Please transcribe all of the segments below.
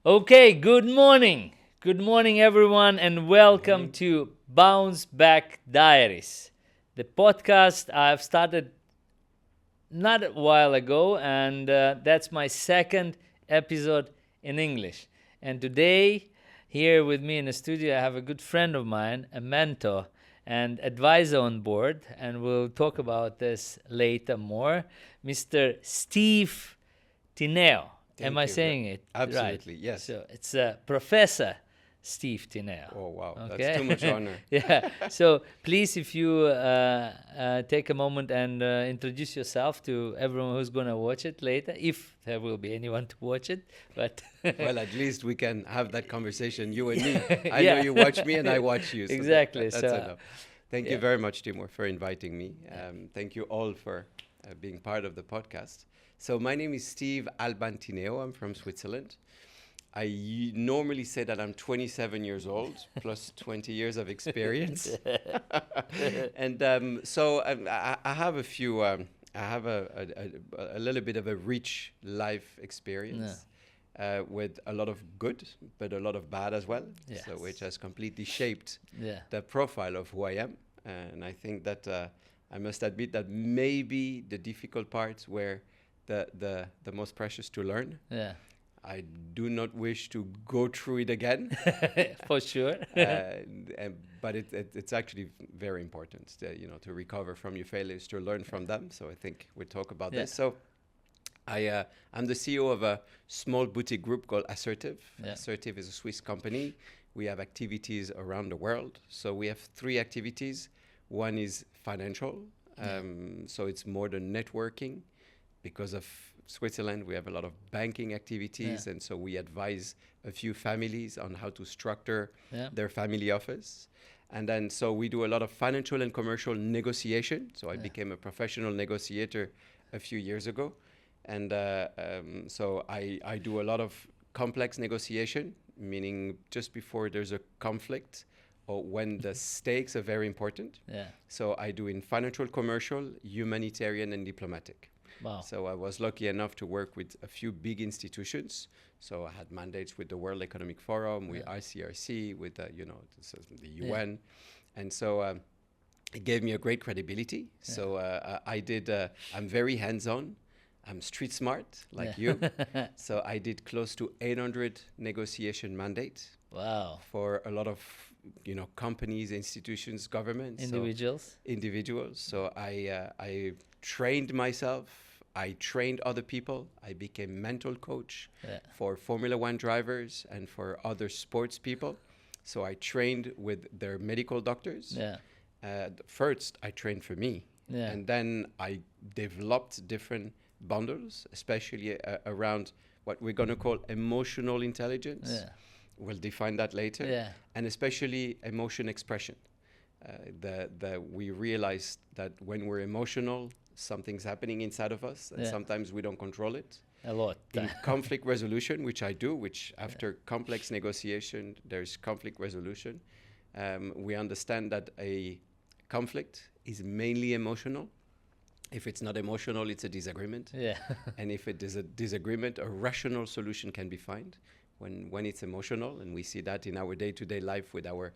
Okay, good morning. Good morning, everyone, and welcome to Bounce Back Diaries, the podcast I've started not a while ago, and that's my second episode in English. And today, here with me in the studio, I have a good friend of mine, a mentor and advisor on board, and we'll talk about this later more, Mr. Steve Tineo. Am I saying it right? Absolutely, yes. So it's Professor Steve Tineo. Oh, wow. Okay? That's too much honor. Yeah. So please, if you take a moment and introduce yourself to everyone who's going to watch it later, if there will be anyone to watch it. But Well, at least we can have that conversation, you and me. I Yeah. know you watch me and I watch you. So Exactly. that's So, enough. Thank you very much, Timur, for inviting me. Thank you all for being part of the podcast. So my name is Steve Alban Tineo. I'm from Switzerland. I normally say that I'm 27 years old, plus 20 years of experience. And I have a few, I have a little bit of a rich life experience with a lot of good, but a lot of bad as well. Yes. So which has completely shaped yeah. the profile of who I am. And I think that I must admit that maybe the difficult parts were the most precious to learn. Yeah. I do not wish to go through it again. For sure. But it's actually very important, to recover from your failures, to learn from them. So I think we'll talk about this. So I'm the CEO of a small boutique group called Assertive. Yeah. Assertive is a Swiss company. We have activities around the world. So we have 3 activities. One is financial. So it's more than networking. Because of Switzerland, we have a lot of banking activities, and so we advise a few families on how to structure their family office. And then so we do a lot of financial and commercial negotiation. So I became a professional negotiator a few years ago. And so I do a lot of complex negotiation, meaning just before there's a conflict or when the stakes are very important. Yeah. So I do in financial, commercial, humanitarian, and diplomatic. Wow. So I was lucky enough to work with a few big institutions. So I had mandates with the World Economic Forum, with ICRC, with the UN, and so it gave me a great credibility. Yeah. So I'm very hands-on. I'm street smart, like you. So I did close to 800 negotiation mandates. Wow. For a lot of companies, institutions, governments, individuals. So I trained myself. I trained other people. I became mental coach for Formula One drivers and for other sports people. So I trained with their medical doctors. First, I trained for me. And then I developed different bundles, especially around what we're going to call emotional intelligence. We'll define that later. And especially emotion expression. We realized that when we're emotional, something's happening inside of us, and sometimes we don't control it. A lot. In conflict resolution, which I do, which after complex negotiation, there's conflict resolution. We understand that a conflict is mainly emotional. If it's not emotional, it's a disagreement. And if it is a disagreement, a rational solution can be found. When it's emotional, and we see that in our day-to-day life with our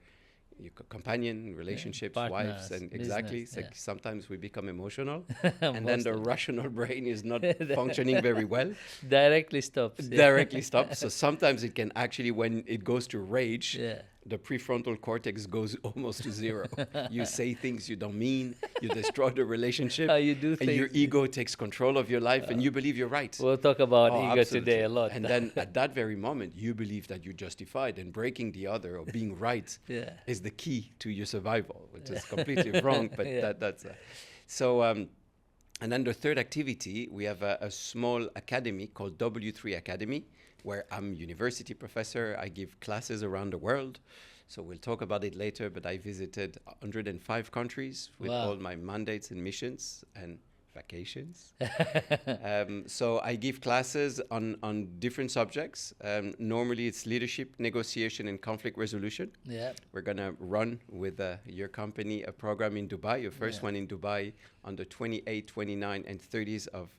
companion, relationships, partners, wives, and business, exactly. So sometimes we become emotional, and then the rational brain is not functioning very well. Directly stops. Directly stops. So sometimes it can actually, when it goes to rage, the prefrontal cortex goes almost to zero. You say things you don't mean, you destroy the relationship, you do and your ego takes control of your life, and you believe you're right. We'll talk about ego absolutely. today a lot. And then at that very moment, you believe that you're justified, and breaking the other or being right is the key to your survival, which is completely wrong, but that's... So, and then the third activity, we have a small academy called W3 Academy, where I'm university professor. I give classes around the world. So we'll talk about it later, but I visited 105 countries with all my mandates and missions and vacations. So I give classes on different subjects. Normally it's leadership, negotiation, and conflict resolution. We're going to run with your company a program in Dubai, your first one in Dubai on the 28th, 29th, and 30th of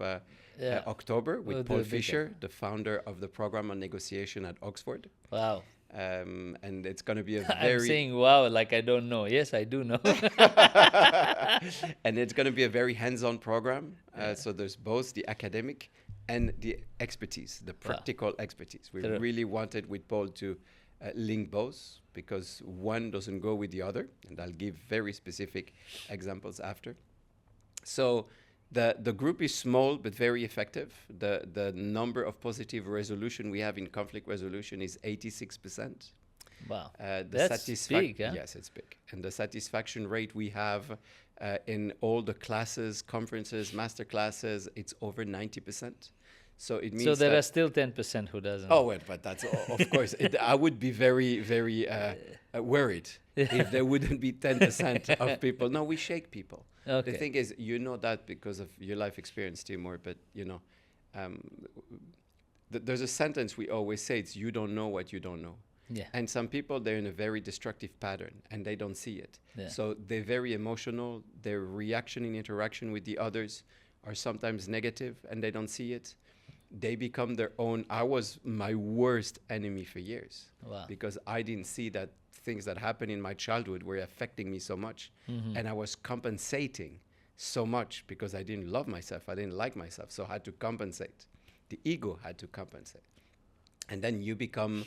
October with Paul Fisher, the founder of the program on negotiation at Oxford. Wow. And it's going to be a I'm saying wow like I don't know. Yes, I do know. And it's going to be a very hands-on program. So there's both the academic and the expertise, the practical expertise. We really wanted with Paul to link both, because one doesn't go with the other. And I'll give very specific examples after. So the group is small but very effective. The number of positive resolution we have in conflict resolution is 86%. Wow, that's big, huh? Yes, it's big. And the satisfaction rate we have in all the classes, conferences, master classes, it's over 90%. So it means there are still 10% who doesn't. Oh, well, but that's of course. I would be very, very worried if there wouldn't be 10% of people. No, we shake people. Okay. The thing is, you know that because of your life experience, Timur. But there's a sentence we always say: "It's you don't know what you don't know." Yeah. And some people, they're in a very destructive pattern and they don't see it. Yeah. So they're very emotional. Their reaction in interaction with the others are sometimes negative and they don't see it. They become their own. I was my worst enemy for years. Wow. Because I didn't see that things that happened in my childhood were affecting me so much. Mm-hmm. And I was compensating so much because I didn't love myself. I didn't like myself. So I had to compensate. The ego had to compensate. And then you become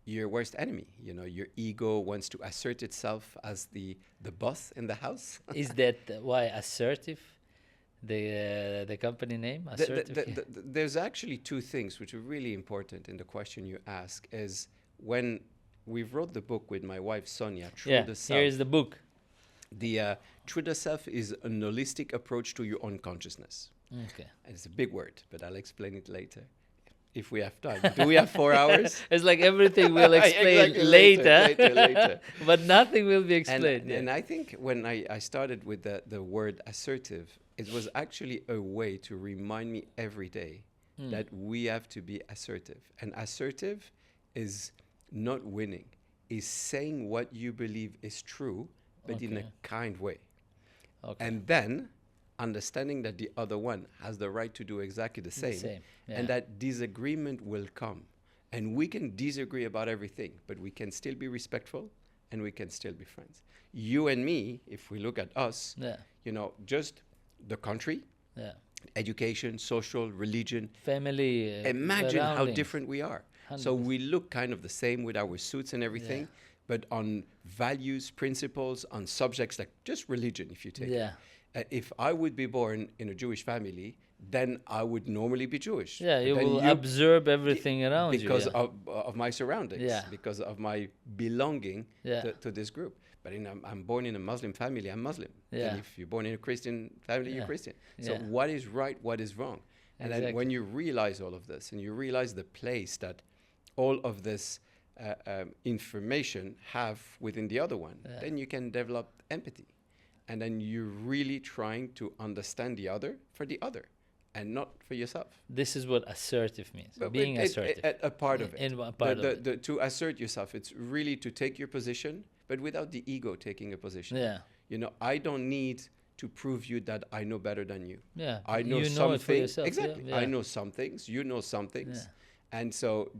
your worst enemy. Your ego wants to assert itself as the boss in the house. Is that why assertive? The company name, assertive? There's actually two things which are really important in the question you ask. Is when we wrote the book with my wife Sonia, True the Self. Here is the book. The True the Self is a holistic approach to your own consciousness. Okay. It's a big word, but I'll explain it later if we have time. Do we have 4 hours? It's like everything we'll explain exactly, later. But nothing will be explained. And I think when I started with the word assertive, it was actually a way to remind me every day that we have to be assertive. And assertive is not winning, is saying what you believe is true, but in a kind way. Okay. And then understanding that the other one has the right to do exactly the same. And that disagreement will come. And we can disagree about everything, but we can still be respectful and we can still be friends. You and me, if we look at us, just the country, education, social, religion, family, imagine how different we are. 100%. So we look kind of the same with our suits and everything, but on values, principles, on subjects like just religion, if you take it. If I would be born in a Jewish family, then I would normally be Jewish. Yeah, you will observe everything around you. Because of my surroundings, because of my belonging to this group. But I'm born in a Muslim family, I'm Muslim. And if you're born in a Christian family, you're Christian. So what is right, what is wrong? And then when you realize all of this, and you realize the place that all of this information have within the other one, then you can develop empathy. And then you're really trying to understand the other for the other and not for yourself. This is what assertive means, being assertive. A part of it. To assert yourself, it's really to take your position, but without the ego taking a position. Yeah. I don't need to prove you that I know better than you. Yeah. I know it for yourself. Exactly. Yeah. I know some things, you know some things. Yeah. And so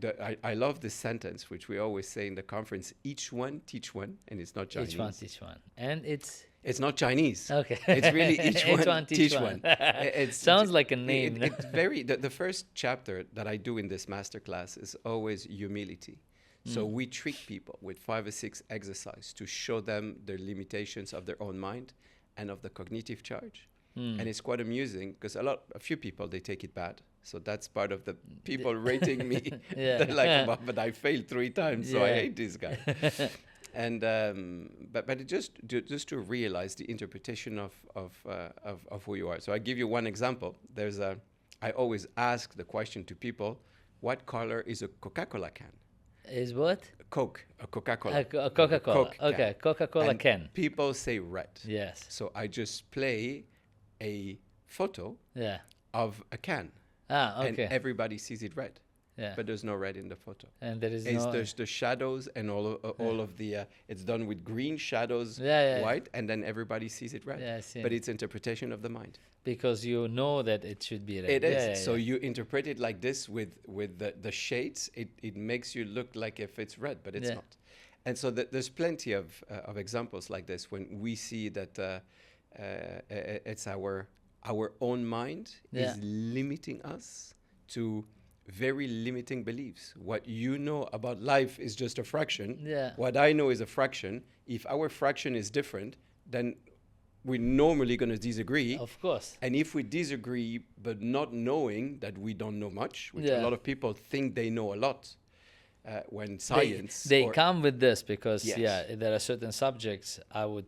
I love this sentence, which we always say in the conference, each one teach one, and it's not Chinese. Each one teach one. And it's not Chinese. Okay. It's really each one teach one. It sounds like a name. It's very, the first chapter that I do in this masterclass is always humility. So we trick people with 5 or 6 exercises to show them the limitations of their own mind and of the cognitive charge. And it's quite amusing because a few people, they take it bad. So that's part of the people rating me. They're like, well, but I failed 3 times, so I hate this guy. And but it just to realize the interpretation of who you are. So I give you one example. I always ask the question to people: what color is a Coca-Cola can? Is what? A Coca-Cola. A Coca-Cola. Coke Okay, Coca-Cola can. People say red. Yes. So I just play a photo of a can. Okay. And everybody sees it red. but there's no red in the photo. And there is there's the shadows and all of the it's done with green shadows, white, and then everybody sees it red. But it's interpretation of the mind. Because you know that it should be red. It is. So you interpret it like this with the shades. It makes you look like if it's red, but it's not. And so there's plenty of examples like this when we see that it's our own mind is limiting us to very limiting beliefs. What you know about life is just a fraction. What I know is a fraction. If our fraction is different, then we're normally going to disagree. Of course. And if we disagree, but not knowing that we don't know much, which a lot of people think they know a lot, when science... They come with this because, there are certain subjects I would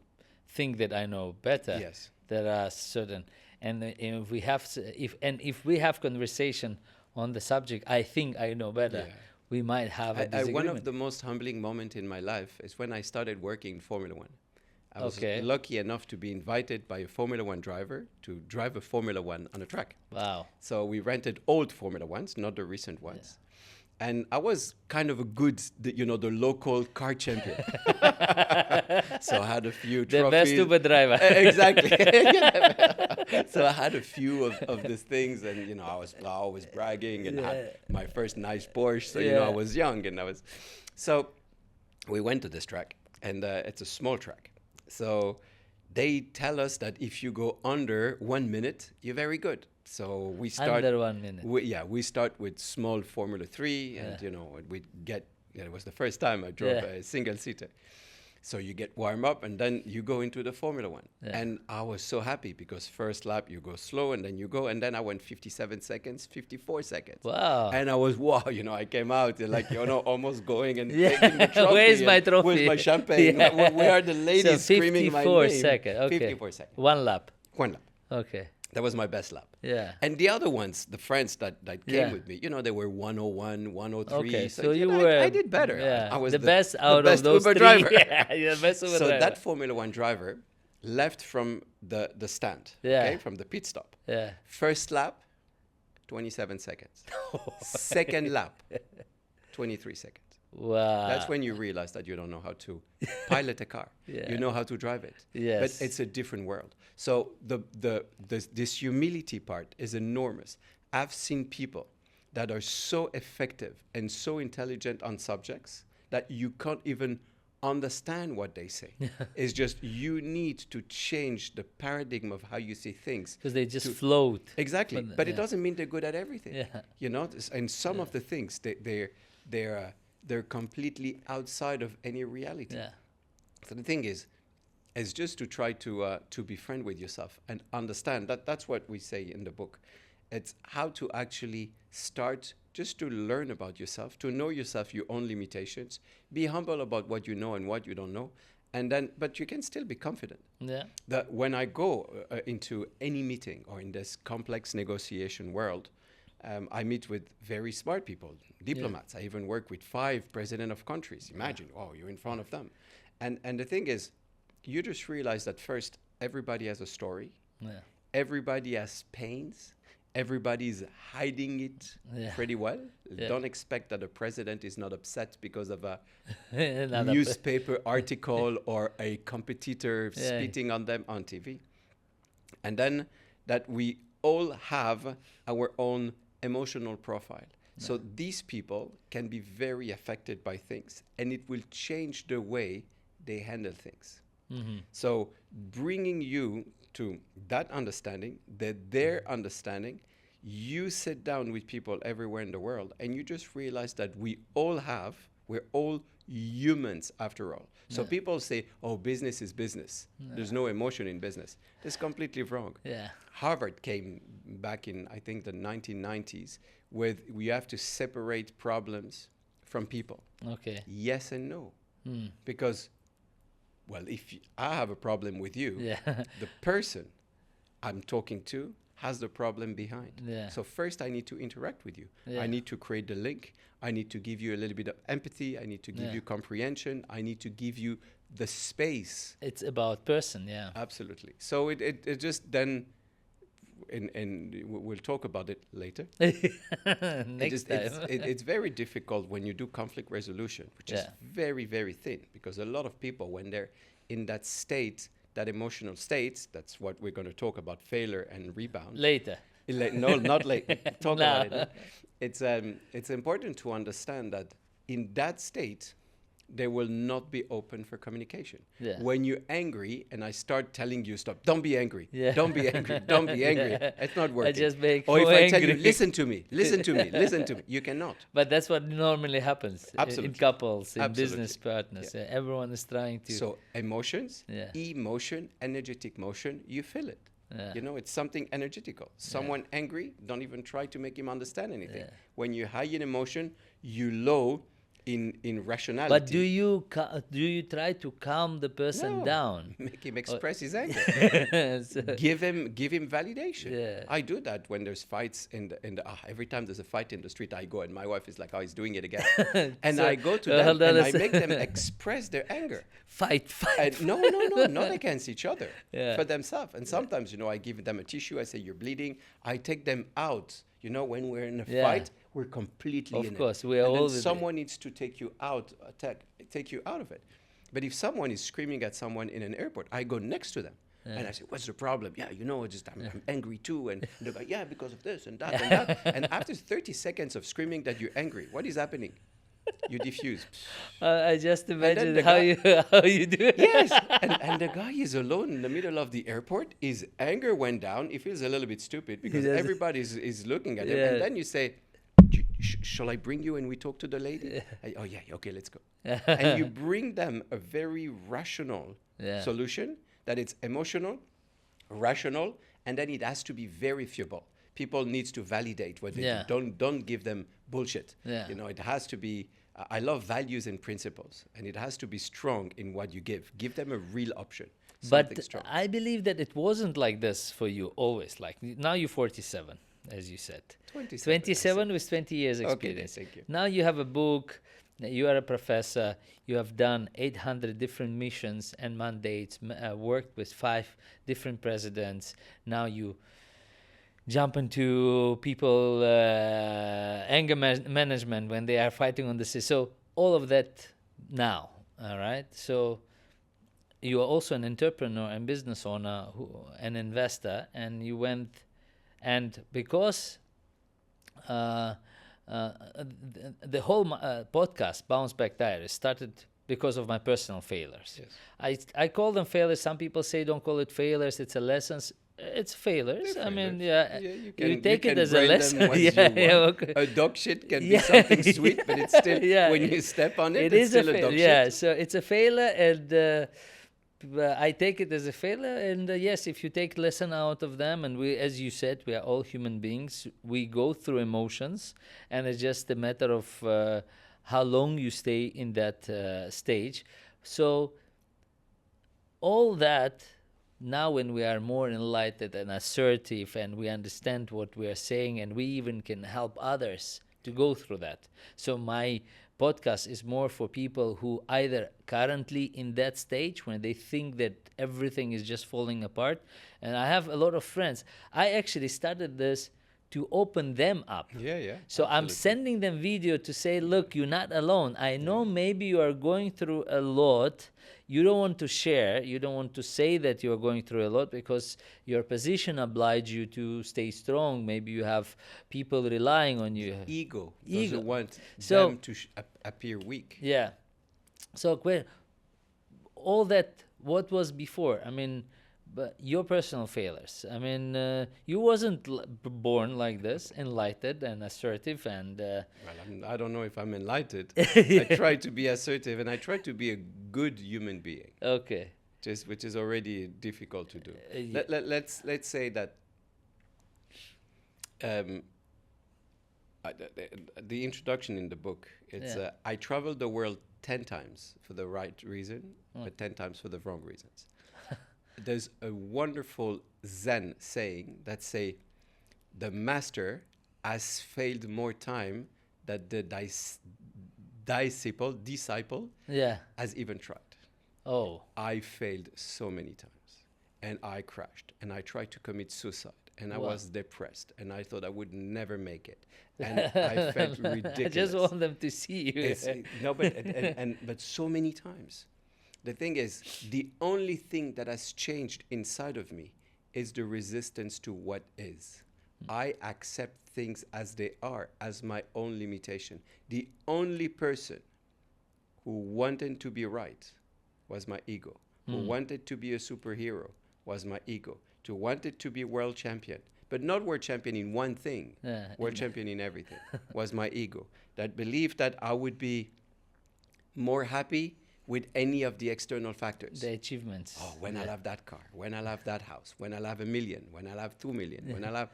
think that I know better. Yes. There are certain... And if we have conversation on the subject, I think I know better, we might have a disagreement. One of the most humbling moments in my life is when I started working in Formula One. I was lucky enough to be invited by a Formula One driver to drive a Formula One on a track. Wow. So we rented old Formula Ones, not the recent ones. And I was kind of a good, the local car champion. So I had a few trophies. The best Uber driver. Exactly. So I had a few of these things, and I was always bragging and had my first nice Porsche. So I was young, and So we went to this track, and it's a small track. So they tell us that if you go under 1 minute, you're very good. So we start under 1 minute. We start with small Formula 3, and we get. It was the first time I drove a single seater. So you get warm up, and then you go into the Formula 1. And I was so happy because first lap you go slow, and then you go, and then I went 57 seconds, 54 seconds. Wow! And I was I came out like almost going and taking the trophy. Where's my trophy? Where's my champagne? Where are the ladies screaming my name? 54 seconds. Okay. 54 seconds. One lap. Okay. That was my best lap. Yeah. And the other ones, the friends that came with me, they were 101, 103. Okay, so you were... I did better. Yeah. I was the best out of those Uber three. Driver. The best Uber driver. So that Formula One driver left from the stand, from the pit stop. Yeah. First lap, 27 seconds. Second lap, 23 seconds. Wow. That's when you realize that you don't know how to pilot a car. You know how to drive it. Yes. But it's a different world. So this humility part is enormous. I've seen people that are so effective and so intelligent on subjects that you can't even understand what they say. It's just you need to change the paradigm of how you see things. Because they just float. Exactly. But it doesn't mean they're good at everything. Yeah. And some of the things, they're completely outside of any reality. Yeah. So the thing is just to try to be friend with yourself and understand that's what we say in the book. It's how to actually start just to learn about yourself, to know yourself, your own limitations, be humble about what you know and what you don't know, and then but you can still be confident. Yeah. That when I go into any meeting or in this complex negotiation world, I meet with very smart people, diplomats. I even work with 5 presidents of countries. Imagine, you're in front of them. And the thing is, you just realize that first, everybody has a story. Yeah. Everybody has pains. Everybody's hiding it pretty well. Don't expect that a president is not upset because of a newspaper article or a competitor spitting on them on TV. And then that we all have our own emotional profile. So these people can be very affected by things, and it will change the way they handle things. Mm-hmm. So bringing you to that understanding, their understanding, you sit down with people everywhere in the world, and you just realize that we're all humans after all. So people say, business is business. There's no emotion in business. That's completely wrong. Yeah. Harvard came back in, I think, the 1990s with we have to separate problems from people. Okay. Yes and no. Because, if I have a problem with you, the person I'm talking to has the problem behind. Yeah. So first I need to interact with you. Yeah. I need to create the link. I need to give you a little bit of empathy. I need to give you comprehension. I need to give you the space. It's about person, Absolutely. So it just then, and we'll talk about it later. Next time. It's very difficult when you do conflict resolution, which is very, very thin, because a lot of people, when they're in that state, that emotional state, that's what we're going to talk about, failure and rebound. Later. No, not late. Talk about it. It's important to understand that in that state, they will not be open for communication. Yeah. When you're angry and I start telling you, stop, don't be angry, don't be angry, don't be angry, it's not working. I just make or if angry. I tell you, listen to me, you cannot. But that's what normally happens in couples, in Absolutely. Business partners. Yeah. Everyone is trying to... So emotions, emotion, energetic motion, you feel it. Yeah. You know, it's something energetical. Someone angry, don't even try to make him understand anything. Yeah. When you're high in emotion, you low in rationality. But do you try to calm the person down? Make him express his anger. So give him validation. Yeah. I do that when there's fights every time there's a fight in the street, I go and my wife is like, oh, he's doing it again. And so, I go to them and I make them express their anger. Fight. No, not against each other, for themselves. And sometimes, I give them a tissue. I say, you're bleeding. I take them out. When we're in a fight, we're completely in it. Of course, we are all. And then someone needs to take you out of it. But if someone is screaming at someone in an airport, I go next to them. And I say, what's the problem? Yeah, I'm angry too. And they go, yeah, because of this and that and that. And after 30 seconds of screaming that you're angry, what is happening? You diffuse. I just imagine how you do it. Yes, and the guy is alone in the middle of the airport. His anger went down. He feels a little bit stupid because everybody is looking at him. And then you say, shall I bring you and we talk to the lady? Oh, yeah, okay, let's go. And you bring them a very rational solution, that it's emotional, rational, and then it has to be verifiable. People needs to validate what they do. Don't give them bullshit. Yeah. It has to be, I love values and principles, and it has to be strong in what you give. Give them a real option. But strong. I believe that it wasn't like this for you always. Like now you're 47, as you said. 27 with 20 years experience. Okay, thank you. Now you have a book. You are a professor. You have done 800 different missions and mandates, worked with 5 different presidents. Now you jump into people anger management when they are fighting on the sea. So all of that now, all right? So you are also an entrepreneur and business owner, an investor, and you went, and because the whole podcast, Bounce Back Diaries, started because of my personal failures. Yes. I call them failures. Some people say don't call it failures, it's a lessons. It's failures. I mean, you take it as a lesson. Okay. A dog shit can be something sweet, but it's still, when you step on it, it's still a dog shit. Yeah, so it's a failure, and I take it as a failure. And yes, if you take lesson out of them, and we, as you said, we are all human beings. We go through emotions, and it's just a matter of how long you stay in that stage. So all that, now when we are more enlightened and assertive and we understand what we are saying, and we even can help others to go through that. So my podcast is more for people who either currently in that stage when they think that everything is just falling apart. And I have a lot of friends. I actually started this to open them up. So absolutely. I'm sending them video to say, look, you're not alone. I know maybe you are going through a lot. You don't want to share. You don't want to say that you're going through a lot because your position obliges you to stay strong. Maybe you have people relying on you. Ego doesn't want them to appear weak. Yeah. So all that, what was before? I mean, but your personal failures. I mean, you wasn't born like this, enlightened and assertive, and. Well, I don't know if I'm enlightened. I try to be assertive, and I try to be a good human being. Okay. Which is already difficult to do. Let's say that. The introduction in the book. It's I traveled the world 10 times for the right reason, but 10 times for the wrong reasons. There's a wonderful Zen saying that say, the master has failed more time than the disciple has even tried. Oh. I failed so many times, and I crashed, and I tried to commit suicide, and I was depressed, and I thought I would never make it, and I felt ridiculous. I just want them to see you. But so many times. The thing is, the only thing that has changed inside of me is the resistance to what is. I accept things as they are, as my own limitation. The only person who wanted to be right was my ego. Who wanted to be a superhero was my ego. Who wanted to be world champion, but not world champion in one thing, world champion in everything, was my ego. That believed that I would be more happy with any of the external factors. The achievements. Oh, when I'll have that car, when I'll have that house, when I'll have 1 million, when I'll have 2 million, when I'll have...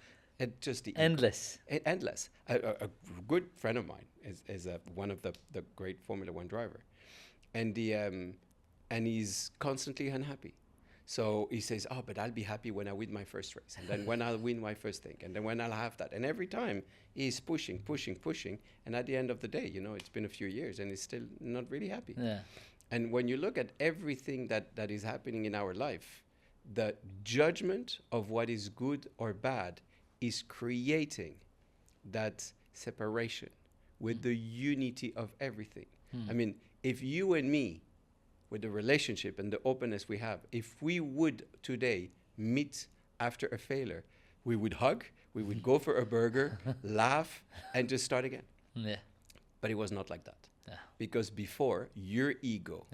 just the endless. Endless. A good friend of mine is one of the great Formula One driver. And he's constantly unhappy. So he says, oh, but I'll be happy when I win my first race. And then when I'll win my first thing. And then when I'll have that. And every time he's pushing. And at the end of the day, it's been a few years and he's still not really happy. Yeah. And when you look at everything that is happening in our life, the judgment of what is good or bad is creating that separation with the unity of everything. I mean, if you and me, with the relationship and the openness we have, if we would today meet after a failure, we would hug, we would go for a burger, laugh, and just start again. Yeah. But it was not like that. Yeah. Because before, your ego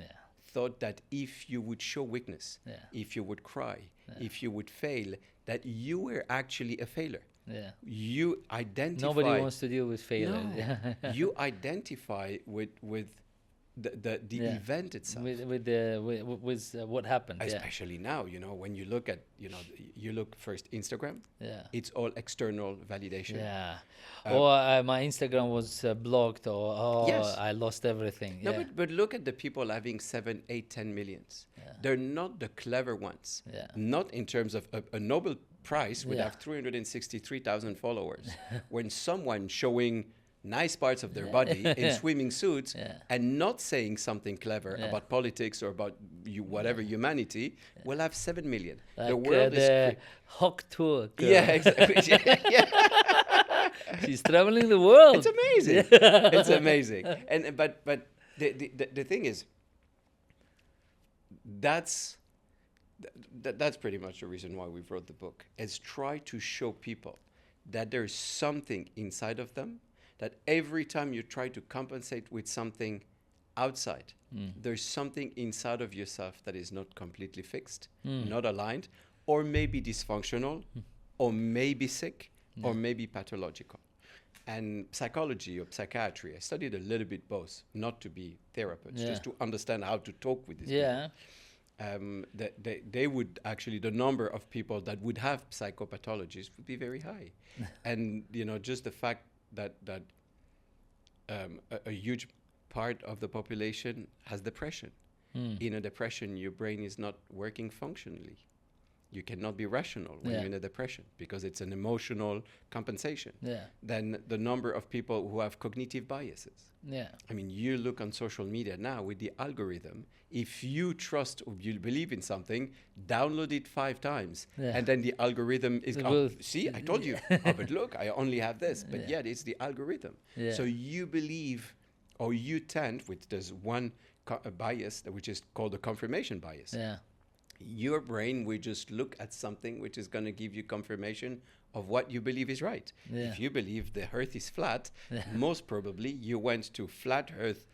thought that if you would show weakness, if you would cry, if you would fail, that you were actually a failure. Yeah. You identify... Nobody wants to deal with failure. No. You identify with the event itself. With what happened. Especially now, when you look at, you look first Instagram. Yeah. It's all external validation. Yeah. My Instagram was blocked, or yes. I lost everything. No, but look at the people having 7, 8, 10 millions. Yeah. They're not the clever ones. Yeah. Not in terms of a Nobel Prize would have 363,000 followers. When someone showing nice parts of their body in swimming suits and not saying something clever about politics or about whatever humanity will have 7 million. Like the world is Hawk Tour girl. Yeah, exactly. She's traveling the world. It's amazing. It's amazing. And but the thing is, that's pretty much the reason why we wrote the book, is try to show people that there's something inside of them, that every time you try to compensate with something outside, there's something inside of yourself that is not completely fixed, not aligned, or maybe dysfunctional, or maybe sick, or maybe pathological. And psychology or psychiatry, I studied a little bit both, not to be therapists, just to understand how to talk with these people. They would actually, the number of people that would have psychopathologies would be very high. And, just the fact that a huge part of the population has depression. In a depression, your brain is not working functionally. You cannot be rational when you're in a depression because it's an emotional compensation. Then the number of people who have cognitive biases. I mean, you look on social media now with the algorithm. If you trust or you believe in something, download it 5 times. And then the algorithm is, see, I told you. But look, I only have this. But yet it's the algorithm. So you believe, or you tend, with there's one bias, which is called the confirmation bias. Your brain will just look at something which is going to give you confirmation of what you believe is right. If you believe the earth is flat, most probably you went to flat earth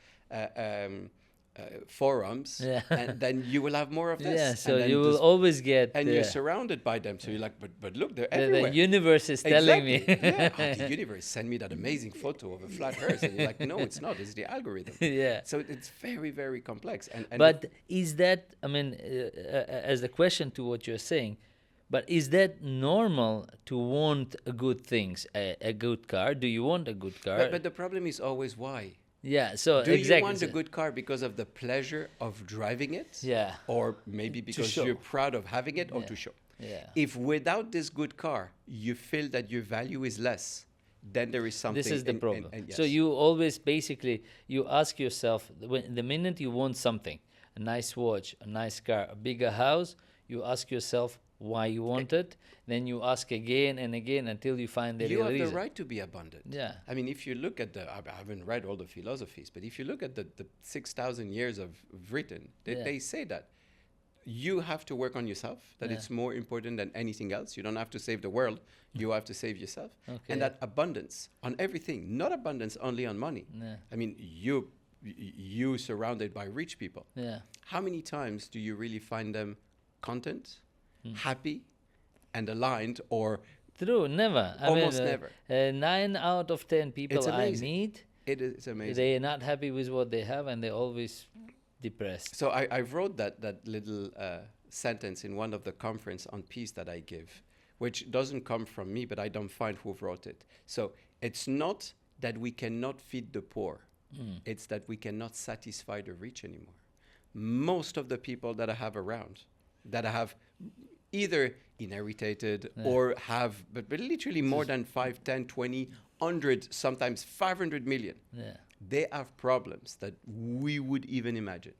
forums, and then you will have more of this. So you will always get... And you're surrounded by them. So you're like, but look, they're everywhere. The universe is telling me. The universe send me that amazing photo of a flat earth. And you're like, no, it's not. It's the algorithm. So it's very, very complex. But is that, I mean, as a question to what you're saying, but is that normal to want good things, a good car? Do you want a good car? But the problem is always why. So do you want a good car because of the pleasure of driving it? Or maybe because you're proud of having it, or to show? If without this good car, you feel that your value is less, then there is something. This is the problem. So you always basically, you ask yourself, the minute you want something, a nice watch, a nice car, a bigger house, you ask yourself, why you want it. Then you ask again and again until you find the real reason. You have the right to be abundant. Yeah. I mean, if you look at I haven't read all the philosophies, but if you look at the 6,000 years of written, they say that you have to work on yourself, that it's more important than anything else. You don't have to save the world. You have to save yourself. Okay. And that abundance on everything, not abundance only on money. Yeah. I mean, you surrounded by rich people. Yeah. How many times do you really find them content, happy, and aligned, or true? Never. Almost never. 9 out of 10 people I meet, it is amazing. They are not happy with what they have, and they're always depressed. So I wrote that little sentence in one of the conference on peace that I give, which doesn't come from me, but I don't find who wrote it. So it's not that we cannot feed the poor. It's that we cannot satisfy the rich anymore. Most of the people that I have around, that I have either inherited or have, but literally more than 5, 10, 20, 100, sometimes 500 million. Yeah. They have problems that we would even imagine.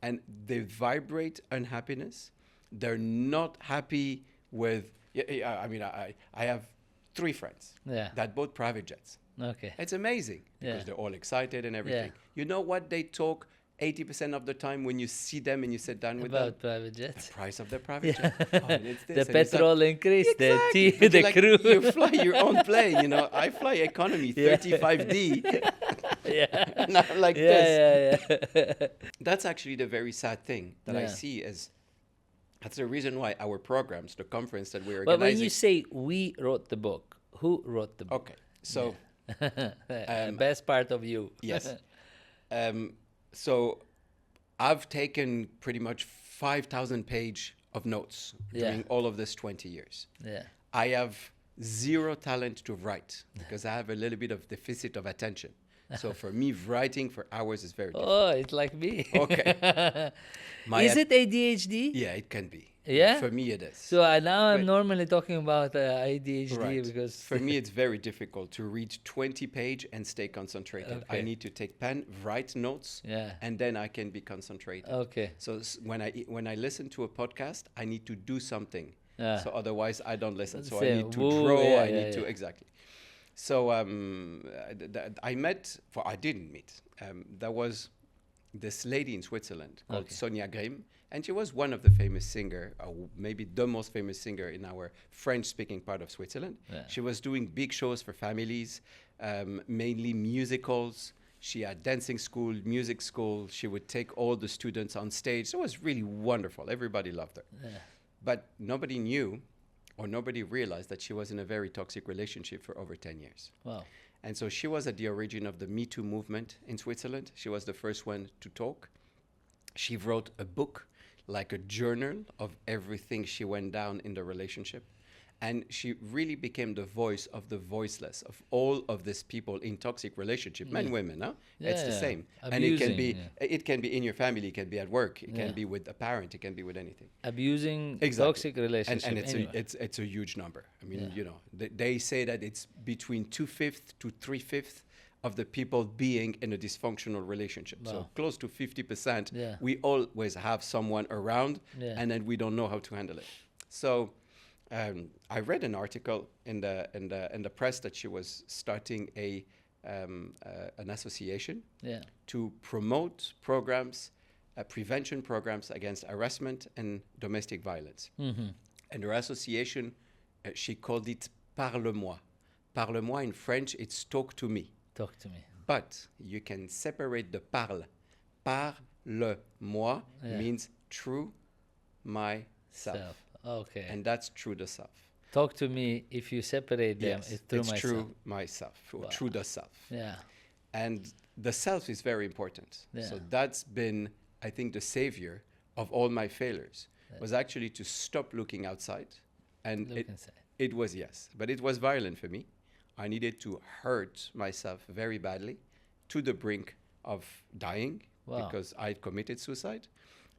And they vibrate unhappiness. They're not happy with, I mean, I have 3 friends that bought private jets. Okay. It's amazing because they're all excited and everything. Yeah. You know what they talk 80% of the time when you see them and you sit down with them? About private jets. The price of the private jet. It's this. The petrol increase, exactly. the crew. You fly your own plane, you know. I fly economy, 35D. Not like this. Yeah. That's actually the very sad thing that I see as, that's the reason why our programs, the conference that we're organizing. But when you say we wrote the book, who wrote the book? Okay, so. Best part of you. Yes. So I've taken pretty much 5,000 pages of notes during all of this 20 years. Yeah. I have zero talent to write because I have a little bit of deficit of attention. So for me, writing for hours is very difficult. Oh, it's like me. Okay. Is it ADHD? Yeah, it can be. Yeah? For me, it is. So now I'm normally talking about ADHD because... For me, it's very difficult to read 20 pages and stay concentrated. Okay. I need to take pen, write notes, and then I can be concentrated. Okay. So when I listen to a podcast, I need to do something. Yeah. So otherwise, I don't listen. So I need to draw. I need to... Exactly. So I didn't meet. There was this lady in Switzerland called Sonia Grimm. And she was one of the famous singer, maybe the most famous singer in our French-speaking part of Switzerland. Yeah. She was doing big shows for families, mainly musicals. She had dancing school, music school. She would take all the students on stage. So it was really wonderful. Everybody loved her. Yeah. But nobody knew or nobody realized that she was in a very toxic relationship for over 10 years. Wow. And so she was at the origin of the Me Too movement in Switzerland. She was the first one to talk. She wrote a book, like a journal of everything she went down in the relationship. And she really became the voice of the voiceless, of all of these people in toxic relationship, men, women, huh? Yeah, it's the same. Abusing, and it can be in your family, it can be at work, it can be with a parent, it can be with anything. Abusing toxic relationship. And it's a huge number. I mean, you know, they say that it's between 2/5 to 3/5 of the people being in a dysfunctional relationship. Wow. So close to 50%, we always have someone around and then we don't know how to handle it. So I read an article in the press that she was starting an association to promote programs, prevention programs against harassment and domestic violence. Mm-hmm. And her association, she called it Parle-moi. Parle-moi in French, it's talk to me. Talk to me. But you can separate the parle. Parle-moi means true myself. Okay. And that's true the self. Talk to me, if you separate them, it's true myself. True myself, or true the self. Yeah. And the self is very important. Yeah. So that's been, I think, the savior of all my failures, was actually to stop looking outside. And it was, but it was violent for me. I needed to hurt myself very badly to the brink of dying because I committed suicide.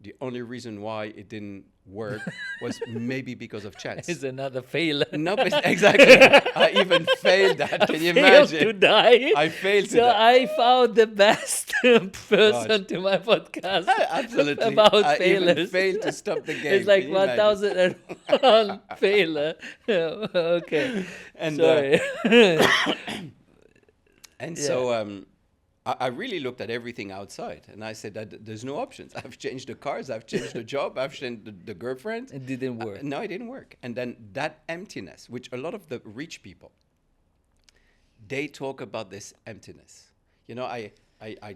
The only reason why it didn't work was maybe because of chance. It's another failure. No, but exactly. I even failed that. Can you imagine? To die. I failed to die. So die. I found the best person to my podcast. Absolutely. About I failures. even failed to stop the game. It's like 1001 failure. Okay. And, sorry. And so I really looked at everything outside, and I said that there's no options. I've changed the cars, I've changed the job, I've changed the girlfriend. It didn't work. No, it didn't work. And then that emptiness, which a lot of the rich people, they talk about this emptiness. You know, I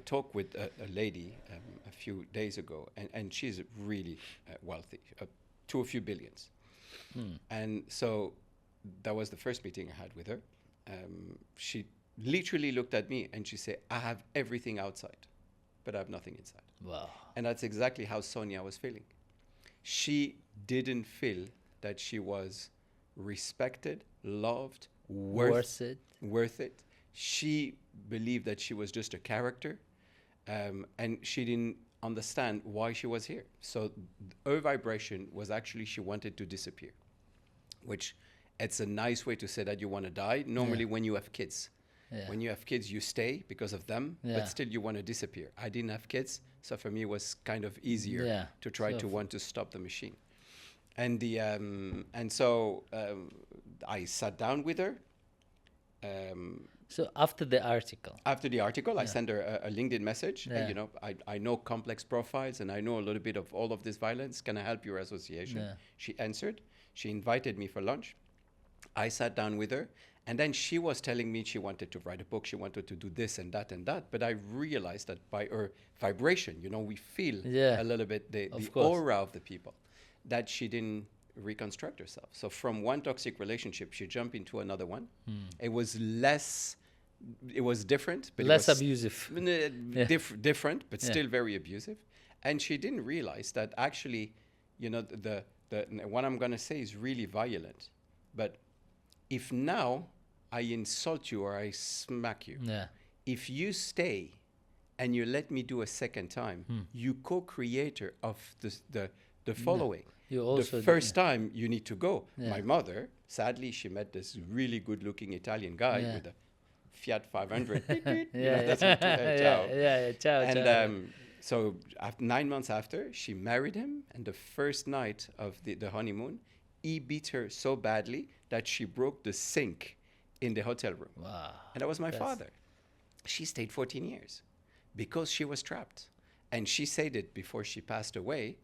talked with a lady a few days ago, and she's really wealthy, to a few billions. And so that was the first meeting I had with her. She literally looked at me and she said, I have everything outside, but I have nothing inside. Wow. And that's exactly how Sonia was feeling. She didn't feel that she was respected, loved, worth it. She believed that she was just a character, and she didn't understand why she was here. So her vibration was actually she wanted to disappear, which it's a nice way to say that you want to die. Normally when you have kids, when you have kids, you stay because of them, but still you want to disappear. I didn't have kids, so for me it was kind of easier to try to want to stop the machine. And so I sat down with her. So after the article, I sent her a LinkedIn message. You know, I know complex profiles and I know a little bit of all of this violence. Can I help your association? She answered. She invited me for lunch. I sat down with her. And then she was telling me she wanted to write a book, she wanted to do this and that and that. But I realized that by her vibration, you know, we feel a little bit the aura of the people, that she didn't reconstruct herself. So from one toxic relationship, she jumped into another one. It was different. But less abusive. Different, but still very abusive. And she didn't realize that actually, you know, the what I'm going to say is really violent. But if now I insult you or I smack you, if you stay and you let me do a second time, you co-creator of the following. You also the first time you need to go. My mother, sadly, she met this really good-looking Italian guy with a Fiat 500. Ciao. And so 9 months after, she married him, and the first night of the honeymoon, he beat her so badly that she broke the sink in the hotel room. Wow. And that was my father. She stayed 14 years because she was trapped. And she said it before she passed away.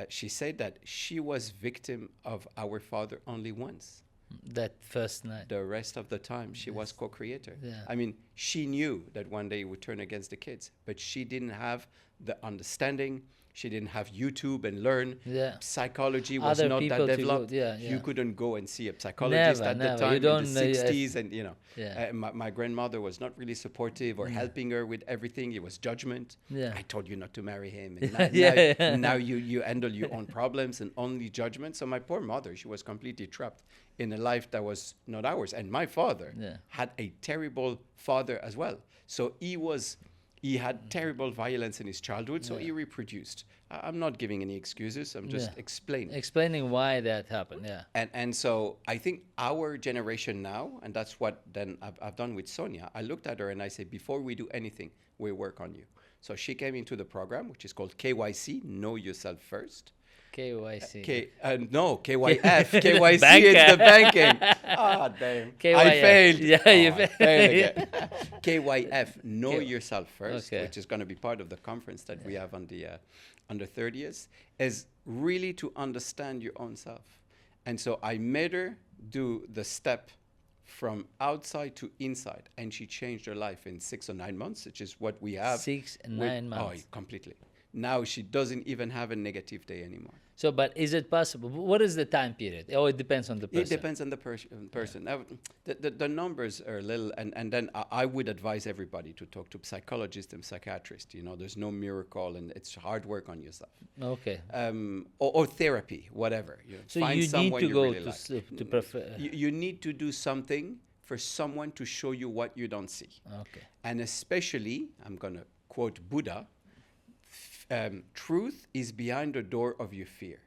She said that she was victim of our father only once. That first night. The rest of the time, she was co-creator. I mean, she knew that one day it would turn against the kids, but she didn't have the understanding. She didn't have YouTube and learn. Psychology was not that developed. You couldn't go and see a psychologist at the time in the 60s. And, you know, my grandmother was not really supportive or helping her with everything. It was judgment. I told you not to marry him. And now you handle your own problems and only judgment. So my poor mother, she was completely trapped in a life that was not ours. And my father had a terrible father as well. So he had terrible violence in his childhood, so he reproduced. I'm not giving any excuses. I'm just explaining. Explaining why that happened, And so I think our generation now, and that's what then I've done with Sonia, I looked at her and I said, before we do anything, we work on you. So she came into the program, which is called KYC, Know Yourself First. KYC. No, KYF. KYC is the banking. Damn. KYF. I failed. You failed again. KYF, Know Yourself First, which is going to be part of the conference that we have on the 30th, is really to understand your own self. And so I made her do the step from outside to inside, and she changed her life in 6 or 9 months, which is what we have. 6 and 9 months. Oh, completely. Now she doesn't even have a negative day anymore. So, but is it possible? What is the time period? Oh, it depends on the person. It depends on the person. Now, the numbers are a little, and then I would advise everybody to talk to psychologists and psychiatrists. You know, there's no miracle, and it's hard work on yourself. Okay. Or therapy, whatever. You know, so find you need to go really to sleep to prefer. You need to do something for someone to show you what you don't see. Okay. And especially, I'm going to quote Buddha, truth is behind the door of your fear.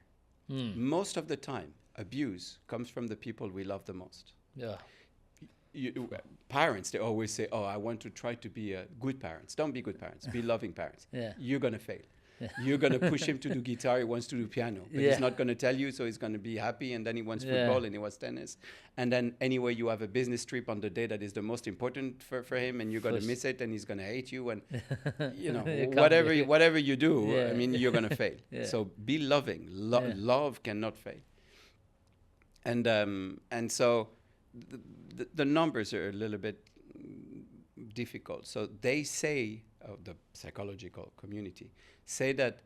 Most of the time, abuse comes from the people we love the most. Yeah. Parents, they always say, oh, I want to try to be good parents. Don't be good parents. Be loving parents. Yeah. You're going to fail. You're going to push him to do guitar. He wants to do piano. But he's not going to tell you, so he's going to be happy. And then he wants football and he wants tennis. And then anyway, you have a business trip on the day that is the most important for him. And you're going to miss it. And he's going to hate you. And, whatever you do, I mean, you're going to fail. So be loving. Love cannot fail. And so the numbers are a little bit difficult. So they say, the psychological community, say that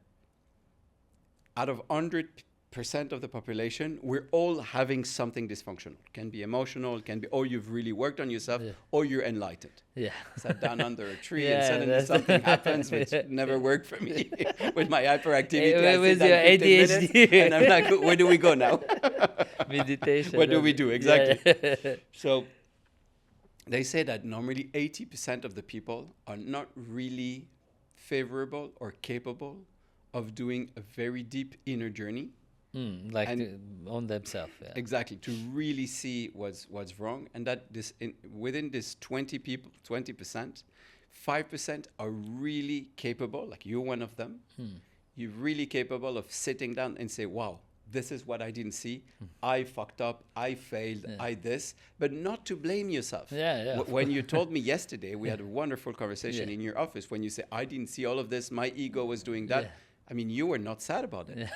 out of 100% of the population, we're all having something dysfunctional. It can be emotional, it can be, or you've really worked on yourself, or you're enlightened. Yeah. Sat down under a tree and suddenly something happens, which never worked for me. With my hyperactivity, with your ADHD. And I'm like, where do we go now? Meditation. What do we do? Exactly. So they say that normally 80% of the people are not really favorable or capable of doing a very deep inner journey. On themselves. Yeah. Exactly, to really see what's wrong. And that within this 20%, 5% are really capable, like you're one of them. You're really capable of sitting down and say, wow, this is what I didn't see. I fucked up. I failed. I this. But not to blame yourself. When you told me yesterday, we had a wonderful conversation in your office. When you said, I didn't see all of this. My ego was doing that. I mean, you were not sad about it.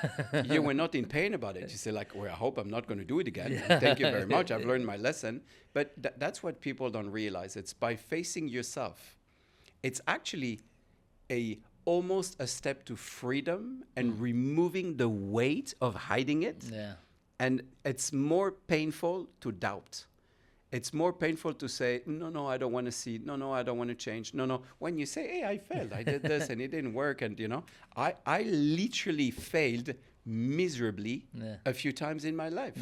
You were not in pain about it. You say like, well, I hope I'm not going to do it again. Thank you very much. I've learned my lesson. But that's what people don't realize. It's by facing yourself. It's actually almost a step to freedom and removing the weight of hiding it. And it's more painful to doubt. It's more painful to say, no, I don't want to see. No, I don't want to change. No. When you say, hey, I failed. I did this and it didn't work. And, I literally failed miserably a few times in my life.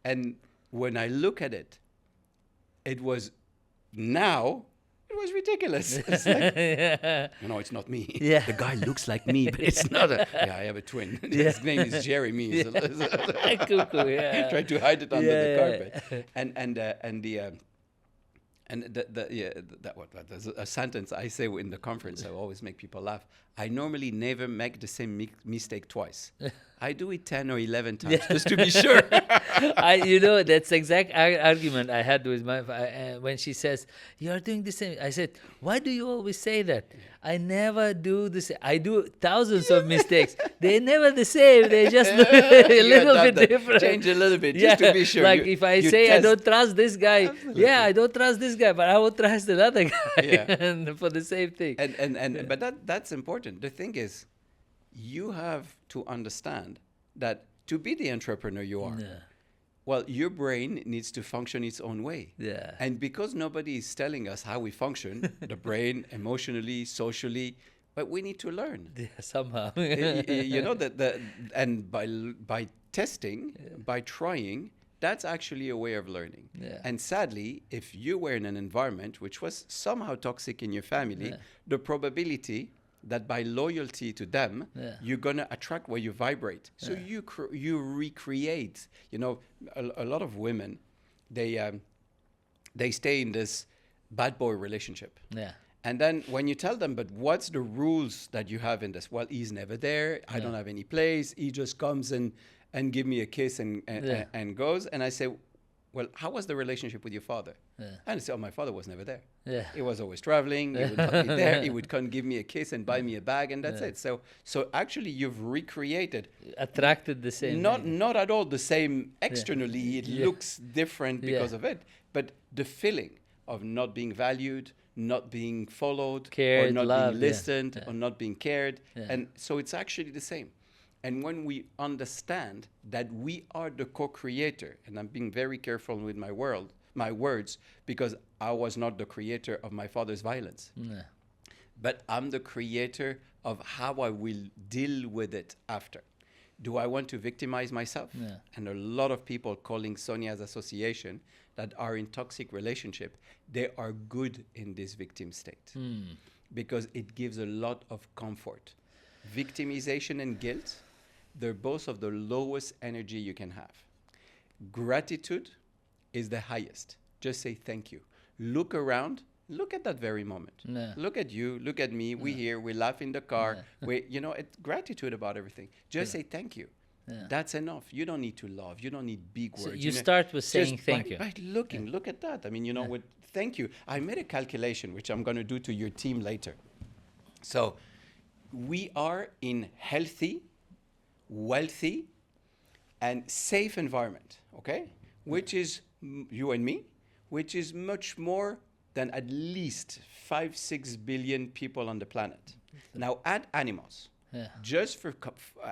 And when I look at it, it was ridiculous. It's like, it's not me. The guy looks like me, but it's not. I have a twin. His name is Jeremy. Cuckoo, Try to hide it under the carpet. There's a sentence I say in the conference. I always make people laugh. I normally never make the same mistake twice. I do it 10 or 11 times just to be sure. That's the exact argument I had with my when she says, you're doing the same. I said, why do you always say that? I never do the same. I do thousands of mistakes. They're never the same. They just look a little bit different. Change a little bit just to be sure. Like if I say I don't trust this guy, I don't trust this guy, but I will trust another guy and for the same thing. But that's important. The thing is, you have to understand that to be the entrepreneur you are, well, your brain needs to function its own way. And because nobody is telling us how we function, the brain, emotionally, socially, but we need to learn. Somehow. And by testing, by trying, that's actually a way of learning. And sadly, if you were in an environment which was somehow toxic in your family, the probability that by loyalty to them, you're going to attract where you vibrate. So you recreate. A lot of women, they stay in this bad boy relationship. And then when you tell them, but what's the rules that you have in this? Well, he's never there. I don't have any place. He just comes and give me a kiss and goes. And I say, well, how was the relationship with your father? And I say, my father was never there. He was always traveling. He would not be there. He would come give me a kiss and buy me a bag, and that's it. So actually, you've recreated. Attracted the same. Not at all the same externally. It looks different because of it. But the feeling of not being valued, not being followed, cared, or not loved, being listened, or not being cared. And so it's actually the same. And when we understand that we are the co-creator, and I'm being very careful with my words, because I was not the creator of my father's violence. But I'm the creator of how I will deal with it after. Do I want to victimize myself? And a lot of people calling Sonia's association that are in toxic relationship, they are good in this victim state. Because it gives a lot of comfort. Victimization and guilt, they're both of the lowest energy you can have. Gratitude is the highest. Just say thank you. Look around. Look at that very moment. Yeah. Look at you. Look at me. We here. We laugh in the car. It's gratitude about everything. Just say thank you. Yeah. That's enough. You don't need to love. You don't need big words. So you start with saying thank you. By looking. Look at that. I mean, with thank you. I made a calculation, which I'm going to do to your team later. So we are in healthy, wealthy, and safe environment, okay? Which is you and me, which is much more than at least 5-6 billion people on the planet. Now add animals. Yeah. Just for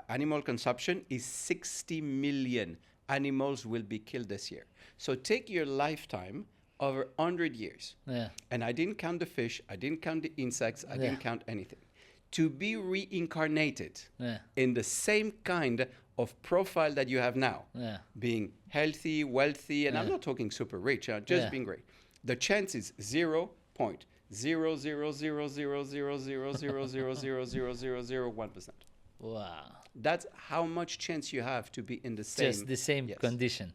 animal consumption is 60 million animals will be killed this year. So take your lifetime over 100 years. Yeah. And I didn't count the fish, I didn't count the insects, I didn't count anything. To be reincarnated in the same kind of profile that you have now, being healthy, wealthy, and I'm not talking super rich, just being great. The chance is 0.00000000000000001%. Wow. That's how much chance you have to be in the same... Just the same condition.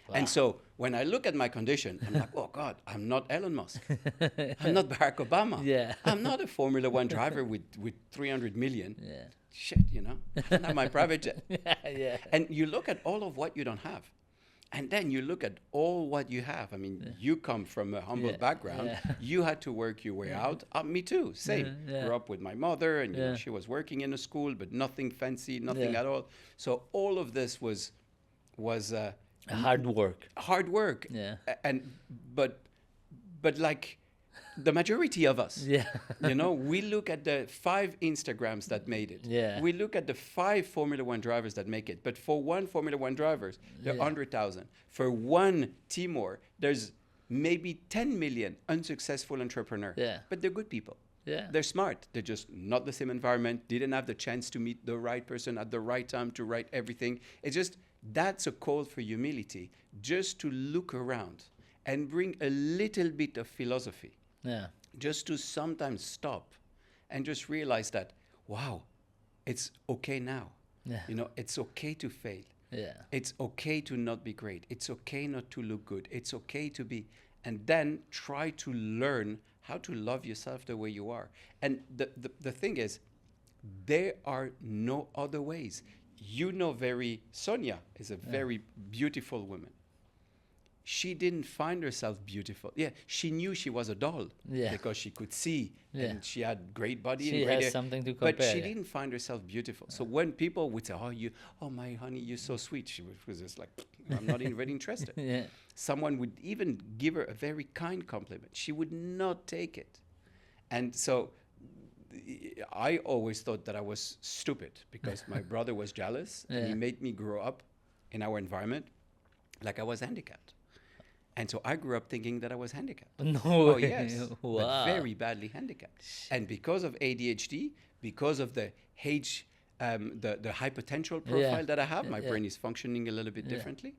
Wow. And so when I look at my condition, I'm like, oh God, I'm not Elon Musk. I'm not Barack Obama. Yeah. I'm not a Formula One driver with 300 million. Yeah. Shit, I'm not my private jet. Yeah. And you look at all of what you don't have. And then you look at all what you have. I mean, you come from a humble background. Yeah. You had to work your way out. Me too, same. Grew up with my mother, and she was working in a school, but nothing fancy, nothing at all. So all of this was hard work. Hard work. Yeah. But like the majority of us, we look at the 5 Instagrams that made it. Yeah. We look at the 5 Formula One drivers that make it. But for one Formula One drivers, there are 100,000. For one Timor, there's maybe 10 million unsuccessful entrepreneurs. Yeah. But they're good people. Yeah. They're smart. They're just not the same environment, didn't have the chance to meet the right person at the right time to write everything. It's just, that's a call for humility, just to look around and bring a little bit of philosophy. Yeah. Just to sometimes stop and just realize that, wow, it's okay now. Yeah. It's okay to fail. Yeah. It's okay to not be great. It's okay not to look good. It's okay to be, and then try to learn how to love yourself the way you are. And the thing is, there are no other ways. Sonia is a very beautiful woman. She didn't find herself beautiful. Yeah, she knew she was a doll because she could see and she had great body. She and has something to compare. But she didn't find herself beautiful. So when people would say, oh my honey, you're so sweet, she was just like, I'm not even really interested. Yeah. Someone would even give her a very kind compliment. She would not take it. And so I always thought that I was stupid because my brother was jealous and he made me grow up in our environment like I was handicapped. And so I grew up thinking that I was handicapped. No Oh, way. yes. Wow. But very badly handicapped. And because of ADHD, because of the the high potential profile that I have, my brain is functioning a little bit differently.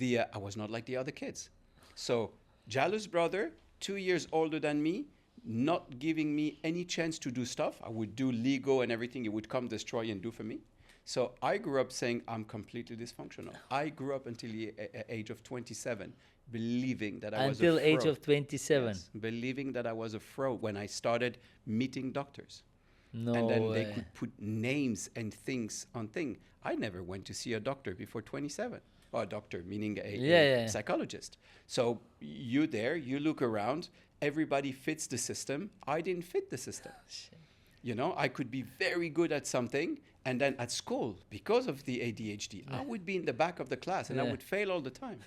I was not like the other kids. So jealous brother, 2 years older than me, not giving me any chance to do stuff. I would do Lego and everything. He would come destroy and do for me. So I grew up saying I'm completely dysfunctional. I grew up until the age of 27 believing that I was a fraud. Until age of 27? Yes, believing that I was a fraud when I started meeting doctors. No And then way. they could put names and things on things. I never went to see a doctor before 27. Or a doctor, meaning a psychologist. So you look around, everybody fits the system. I didn't fit the system. I could be very good at something, and then at school, because of the ADHD, I would be in the back of the class, and I would fail all the time.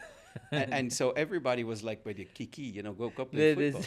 and so everybody was like, "But Kiki, go play football."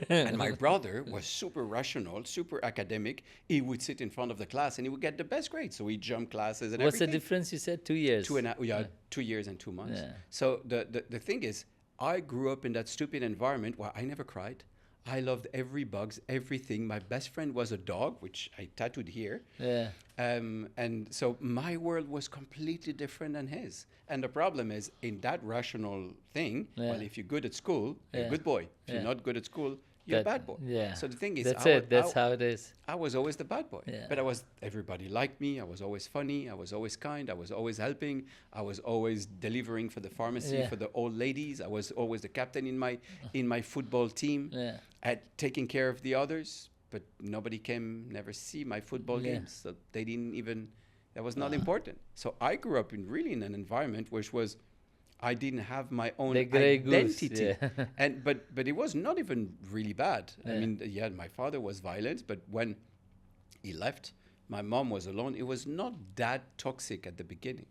And my brother was super rational, super academic. He would sit in front of the class, and he would get the best grades. So he jumped classes and What's everything. the difference? You said 2 years. 2 years and 2 months. Yeah. So the thing is, I grew up in that stupid environment where I never cried. I loved every bugs, everything. My best friend was a dog, which I tattooed here. Yeah. And so my world was completely different than his. And the problem is, in that rational thing, well, if you're good at school, you're a good boy. If you're not good at school, you're a bad boy. Yeah. So the thing is, That's how it is. I was always the bad boy. Yeah. But everybody liked me. I was always funny. I was always kind. I was always helping. I was always delivering for the pharmacy, for the old ladies. I was always the captain in my football team, at taking care of the others. But nobody never see my football games. So they didn't even, that was not important. So I grew up in an environment which was, I didn't have my own identity. But it was not even really bad. I mean, my father was violent, but when he left, my mom was alone. It was not that toxic at the beginning.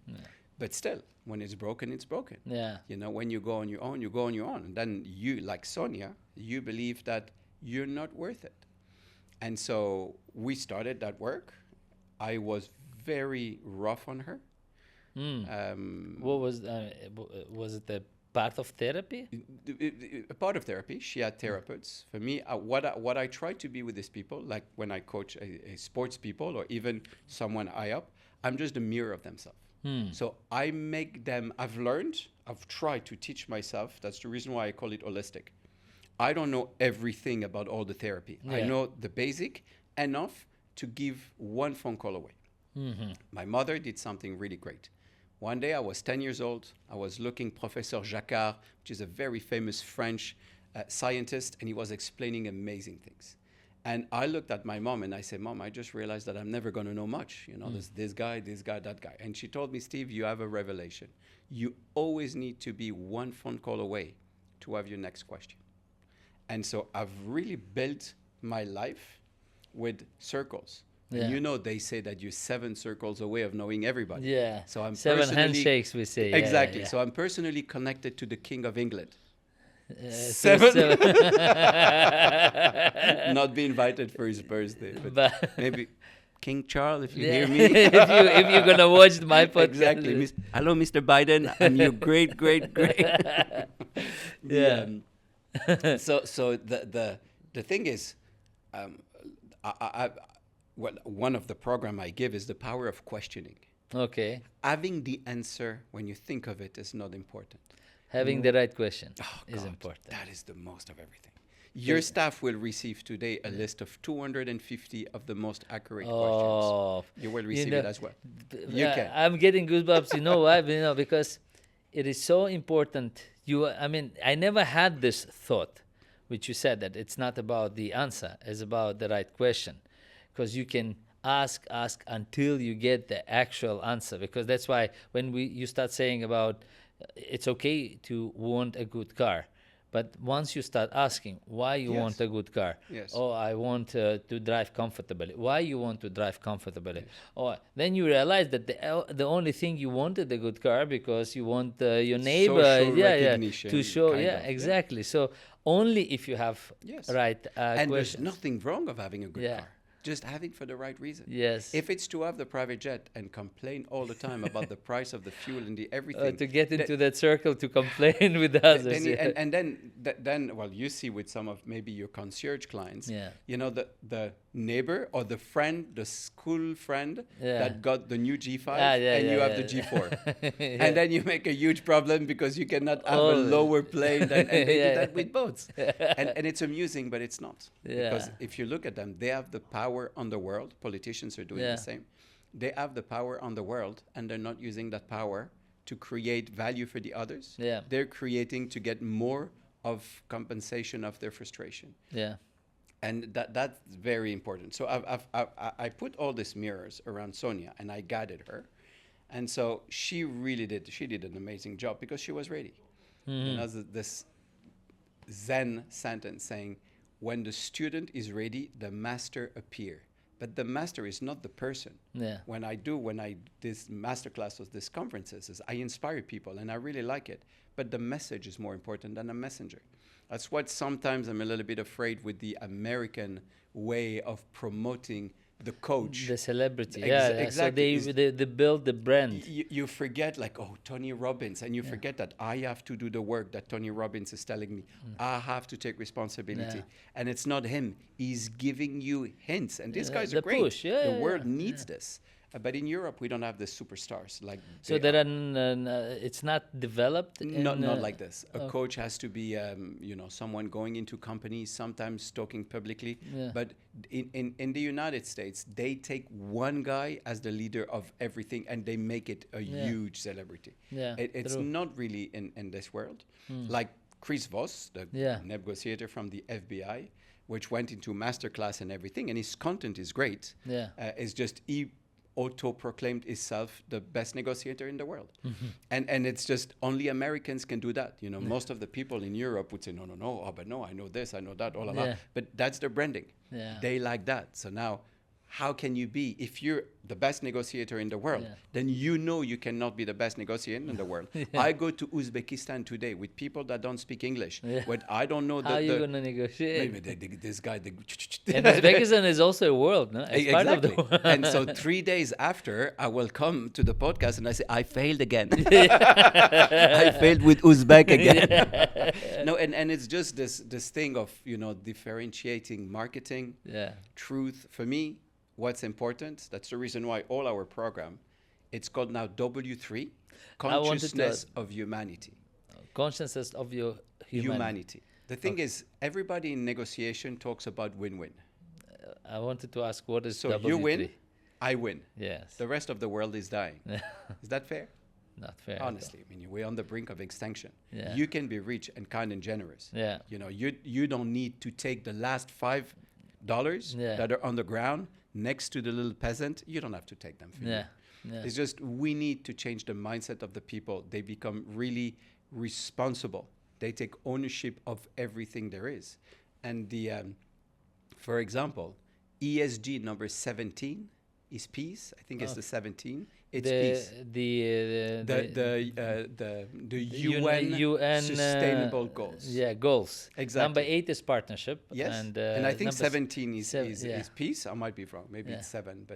But still, when it's broken, it's broken. Yeah. You know, when you go on your own, you go on your own. And then you, like Sonia, you believe that you're not worth it. And so we started that work. I was very rough on her. What was it a part of therapy? A part of therapy. She had therapists. For me, what I try to be with these people, like when I coach a sports people or even someone high up, I'm just a mirror of themselves. So I make them, I've tried to teach myself. That's the reason why I call it holistic. I don't know everything about all the therapy. I know the basic enough to give one phone call away. My mother did something really great. One day I was 10 years old. I was looking Professor Jacquard, which is a very famous French scientist, and he was explaining amazing things. And I looked at my mom and I said, Mom, I just realized that I'm never going to know much. You know, there's this guy, that guy. And she told me, Steve, you have a revelation. You always need to be one phone call away to have your next question. And so I've really built my life with circles. And you know, they say that you're 7 circles away of knowing everybody. Yeah. So I'm 7 handshakes, we say. Exactly. Yeah. So I'm personally connected to the King of England. 7. Not be invited for his birthday, but maybe King Charles, if you hear me. if you're gonna watch my podcast. Exactly. Hello, Mr. Biden. I'm your great. So the thing is, one of the program I give is the power of questioning. Okay. Having the answer when you think of it is not important. Having the right question is important. That is the most of everything. Your staff will receive today a list of 250 of the most accurate questions. You will receive it as well. You can. I'm getting goosebumps. You know why? Because it is so important. I never had this thought, which you said, that it's not about the answer, it's about the right question. Because you can ask until you get the actual answer. Because that's why when you start saying about it's okay to want a good car, but once you start asking why you want a good car, I want to drive comfortably. Why you want to drive comfortably? Then you realize that the only thing you wanted a good car because you want your neighbor to show exactly. So only if you have right and questions. There's nothing wrong of having a good car. Just having for the right reason. Yes. If it's to have the private jet and complain all the time about the price of the fuel and the everything. To get into that circle to complain with others. Then, you see with some of maybe your concierge clients, you know, the neighbor or the friend, the school friend that got the new G5 and you have the G4. And then you make a huge problem because you cannot have a lower plane and they do that with boats. And it's amusing, but it's not. Because if you look at them, they have the power on the world. Politicians are doing the same. They have the power on the world and they're not using that power to create value for the others. They're creating to get more of compensation of their frustration. And that's very important. So I put all these mirrors around Sonia and I guided her. And so she did an amazing job because she was ready. You know, this Zen sentence saying, when the student is ready, the master appear. But the master is not the person. When I this master classes, these conferences, I inspire people and I really like it. But the message is more important than a messenger. That's what sometimes I'm a little bit afraid with the American way of promoting the coach. The celebrity, exactly. So they build the brand. You forget Tony Robbins, and you forget that I have to do the work that Tony Robbins is telling me. I have to take responsibility. And it's not him. He's giving you hints. And these guys are great. Push. The world needs this. But in Europe, we don't have the superstars. Like so there are it's not developed. Not like this. A coach has to be, someone going into companies, sometimes talking publicly. Yeah. But in the United States, they take one guy as the leader of everything, and they make it a huge celebrity. Yeah, it's not really in this world. Like Chris Voss, the negotiator from the FBI, which went into masterclass and everything, and his content is great. Yeah, it's just he auto-proclaimed himself the best negotiator in the world. And it's just only Americans can do that. Most of the people in Europe would say, no, but no, I know this, I know that, but that's their branding. They like that. So now, how can you be, if you're the best negotiator in the world, then you cannot be the best negotiator in the world. I go to Uzbekistan today with people that don't speak English, but I don't know how you're going to negotiate. Maybe this guy... And Uzbekistan is also a world, no? It's exactly. part of the world. And so 3 days after, I will come to the podcast and I say, I failed again. I failed with Uzbek again. No, and it's just this thing of, differentiating marketing, truth. For me, what's important, that's the reason why all our program, it's called now W3, Consciousness of Humanity. Consciousness of your humanity. The thing is, everybody in negotiation talks about win-win. I wanted to ask, what is so W3? You win, I win. Yes. The rest of the world is dying. Is that fair? Not fair. Honestly, I mean, we're on the brink of extinction. Yeah. You can be rich and kind and generous. Yeah. You don't need to take the last $5 that are on the ground next to the little peasant. You don't have to take them for you. It's just we need to change the mindset of the people. They become really responsible. They take ownership of everything there is. And for example, ESG number 17 is peace. I think it's the 17. It's peace. The UN sustainable goals. Yeah, goals. Exactly. Number 8 is partnership. Yes. And I think 17 is peace. I might be wrong. Maybe it's 7.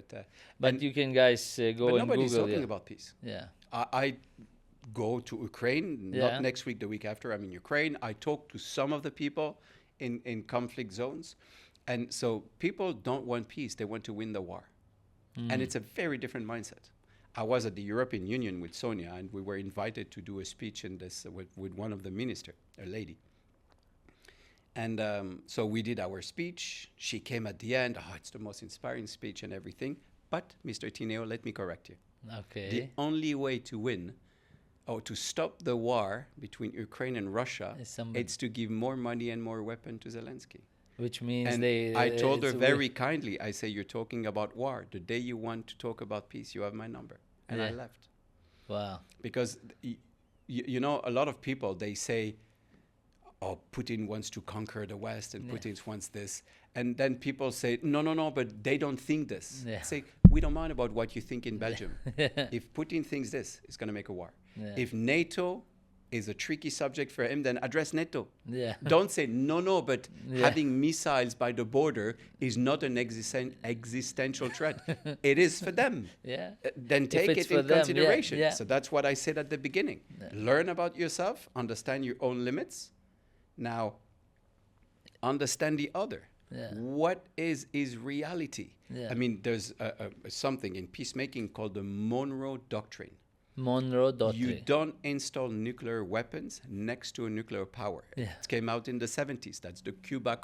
But you can guys go and Google. But nobody's talking about peace. Yeah. I go to Ukraine, not next week, the week after. I'm in Ukraine. I talk to some of the people in conflict zones. And so people don't want peace. They want to win the war. And it's a very different mindset. I was at the European Union with Sonia, and we were invited to do a speech in this with one of the ministers, a lady. And so we did our speech. She came at the end. Oh, it's the most inspiring speech and everything. But, Mr. Tineo, let me correct you. Okay. The only way to win or to stop the war between Ukraine and Russia, it's to give more money and more weapons to Zelensky. Which means and I told her very kindly, I say, you're talking about war. The day you want to talk about peace, you have my number. And I left. Wow. Because, a lot of people, they say, oh, Putin wants to conquer the West and Putin wants this. And then people say, no, but they don't think this. Say, we don't mind about what you think in Belgium. If Putin thinks this, it's going to make a war. If NATO is a tricky subject for him, then address NATO. Don't say, no, but having missiles by the border is not an existential threat. It is for them. Then take it in consideration. So that's what I said at the beginning. Learn about yourself, understand your own limits. Now, understand the other. What is reality? I mean, there's something in peacemaking called the Monroe Doctrine. You don't install nuclear weapons next to a nuclear power. It came out in the 70s. That's the Cuba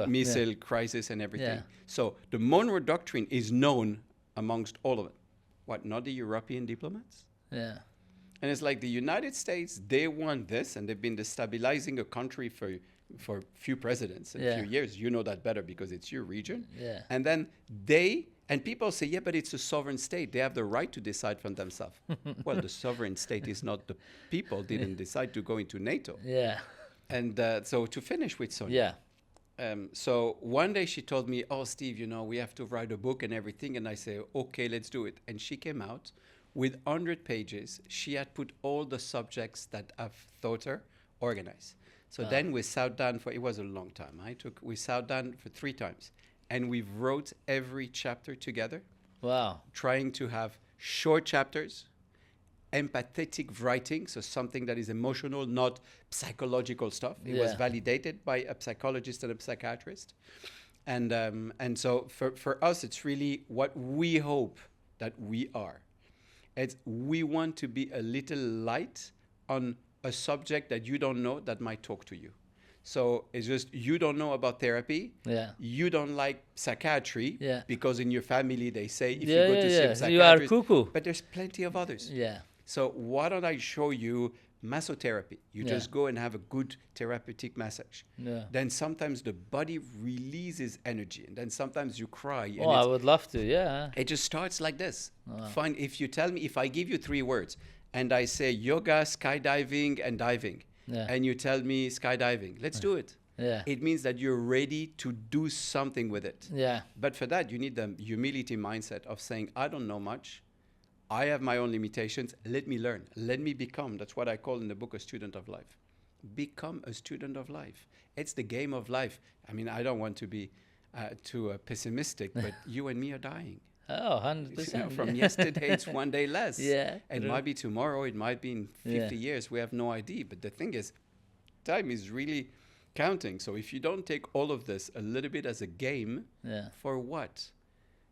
missile crisis and everything. So the Monroe Doctrine is known amongst all of it. What, not the European diplomats? And it's like the United States, they want this, and they've been destabilizing a country for few presidents and few years. You know that better because it's your region. And then and people say, but it's a sovereign state. They have the right to decide for themselves. Well, the sovereign state is not the people didn't decide to go into NATO. And so to finish with Sonia. So one day she told me, oh, Steve, we have to write a book and everything. And I say, okay, let's do it. And she came out with 100 pages. She had put all the subjects that I've thought her organized. So then we sat down it was a long time. We sat down for 3 times. And we wrote every chapter together. Wow. Trying to have short chapters, empathetic writing, so something that is emotional, not psychological stuff. It was validated by a psychologist and a psychiatrist. And so for us, it's really what we hope that we are. It's we want to be a little light on a subject that you don't know that might talk to you. So it's just you don't know about therapy. Yeah. You don't like psychiatry. Yeah. Because in your family they say if you Yeah, go yeah, to see yeah. a psychiatrist, You are cuckoo. but there's plenty of others. Yeah. So why don't I show you masotherapy? You just go and have a good therapeutic massage. Yeah. Then sometimes the body releases energy, and then sometimes you cry. And Oh, I would love to. Yeah. it just starts like this. Wow. Fine. If you tell me, if I give you 3 words, and I say yoga, skydiving, and diving, and you tell me skydiving, let's do it. Yeah. It means that you're ready to do something with it. Yeah. But for that, you need the humility mindset of saying, I don't know much. I have my own limitations. Let me learn. Let me become. That's what I call in the book a student of life. Become a student of life. It's the game of life. I mean, I don't want to be too pessimistic, but you and me are dying. Oh, 100%. You know, from yesterday, it's one day less. Yeah. It might be tomorrow. It might be in 50 years. We have no idea. But the thing is, time is really counting. So if you don't take all of this a little bit as a game, for what?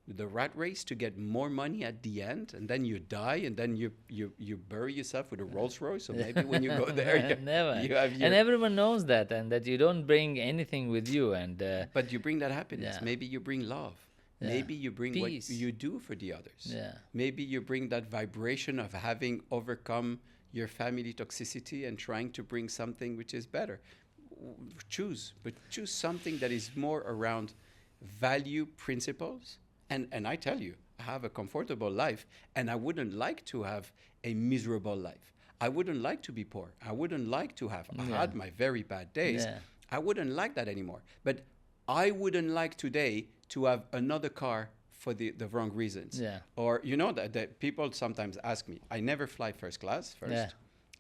The rat race to get more money at the end, and then you die, and then you bury yourself with a Rolls Royce. So maybe when you go there, you have your... And everyone knows that, and that you don't bring anything with you. And but you bring that happiness. Maybe you bring love. Maybe you bring peace. What you do for the others. Yeah. Maybe you bring that vibration of having overcome your family toxicity and trying to bring something which is better. Choose something that is more around value principles. And I tell you, I have a comfortable life, and I wouldn't like to have a miserable life. I wouldn't like to be poor. I wouldn't like to have. I had my very bad days. I wouldn't like that anymore. But I wouldn't like today to have another car for the wrong reasons. Or, you know, that people sometimes ask me, I never fly first class first.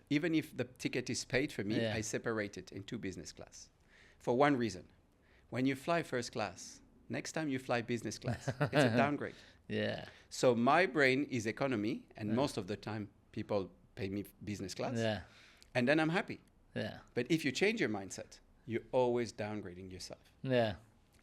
Even if the ticket is paid for me, I separate it into business class. For one reason. When you fly first class, next time you fly business class, it's a downgrade. Yeah. So my brain is economy, and most of the time people pay me business class. Yeah. And then I'm happy. Yeah. But if you change your mindset, you're always downgrading yourself. Yeah.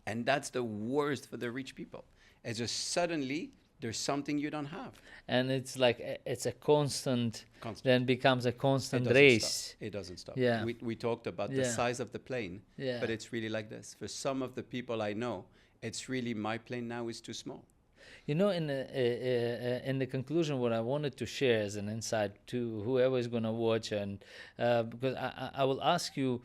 And that's the worst for the rich people. It's just suddenly there's something you don't have. And it's like, it's a constant. Then becomes a constant race. It doesn't stop. Yeah. We talked about the size of the plane, but it's really like this. For some of the people I know, it's really my plane now is too small. You know, in the conclusion, what I wanted to share as an insight to whoever is going to watch, and because I will ask you,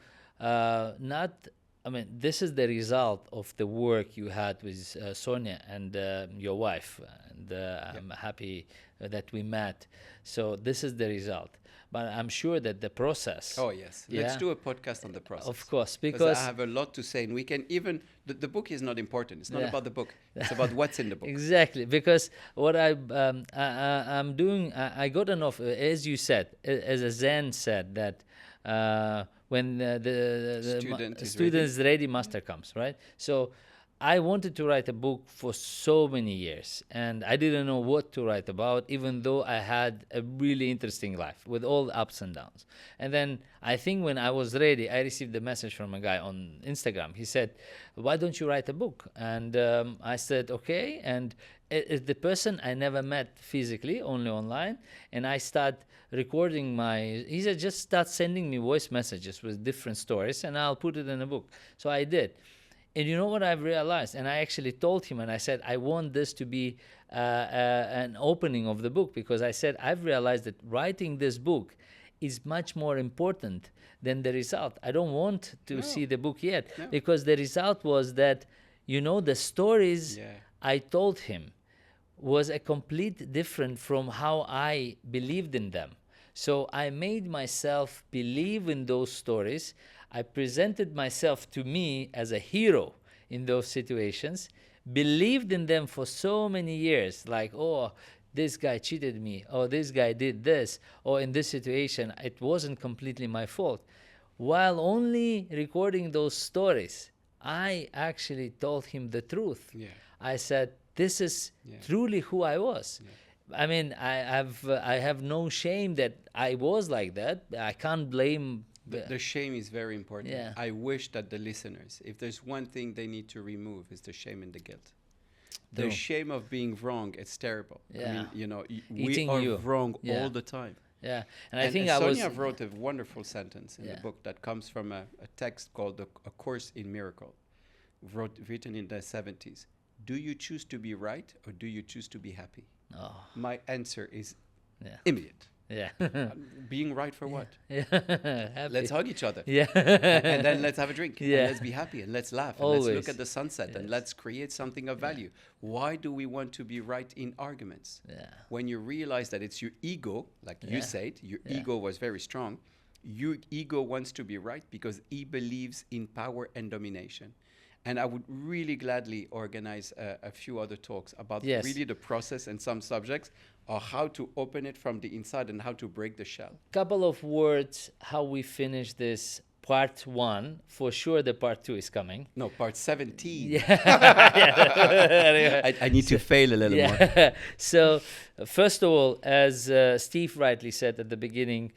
this is the result of the work you had with Sonia and your wife, and I'm happy that we met. So this is the result. But I'm sure that the process... Oh, yes. Let's do a podcast on the process. Of course, because... I have a lot to say, and we can even... The book is not important. It's not about the book. It's about what's in the book. Exactly, because what I'm doing... I got an offer, as you said, as a Zen said, that when the student is ready, master comes, right? So I wanted to write a book for so many years, and I didn't know what to write about, even though I had a really interesting life with all the ups and downs. And then I think when I was ready, I received a message from a guy on Instagram. He said, why don't you write a book? And I said, okay. And it's the person I never met physically, only online. And I start recording he said, just start sending me voice messages with different stories, and I'll put it in a book. So I did. And you know what I've realized? And I actually told him, and I said, I want this to be an opening of the book, because I said, I've realized that writing this book is much more important than the result. I don't want to see the book yet, because the result was that, you know, the stories I told him was a complete different from how I believed in them. So I made myself believe in those stories. I presented myself to me as a hero in those situations, believed in them for so many years, like, oh, this guy cheated me, or this guy did this, or in this situation, it wasn't completely my fault. While only recording those stories, I actually told him the truth. I said, this is truly who I was. I mean, I have no shame that I was like that. I can't blame The shame is very important. Yeah. I wish that the listeners, if there's one thing they need to remove, is the shame and the guilt. The shame of being wrong, it's terrible. Yeah. I mean, you know, Eating we are you. wrote Yeah. all the time. Yeah, And I think Sonia wrote a wonderful sentence in Yeah. the book that comes from a text called A Course in Miracle, written in the 70s. Do you choose to be right or do you choose to be happy? Oh. My answer is Yeah. immediate. Yeah. Being right for what? Yeah. Let's hug each other. Yeah. And then let's have a drink. Yeah. And let's be happy and let's laugh. And Always. let's look at the sunset and Yes. let's create something of value. Why do we want to be right in arguments? Yeah. When you realize that it's your ego, like you said, your ego was very strong. Your ego wants to be right because he believes in power and domination. And I would really gladly organize a few other talks about really the process and some subjects, or how to open it from the inside and how to break the shell. Couple of words how we finish this part 1. For sure the part 2 is coming. No, part 17. Yeah. I need to fail a little more. So first of all, as Steve rightly said at the beginning,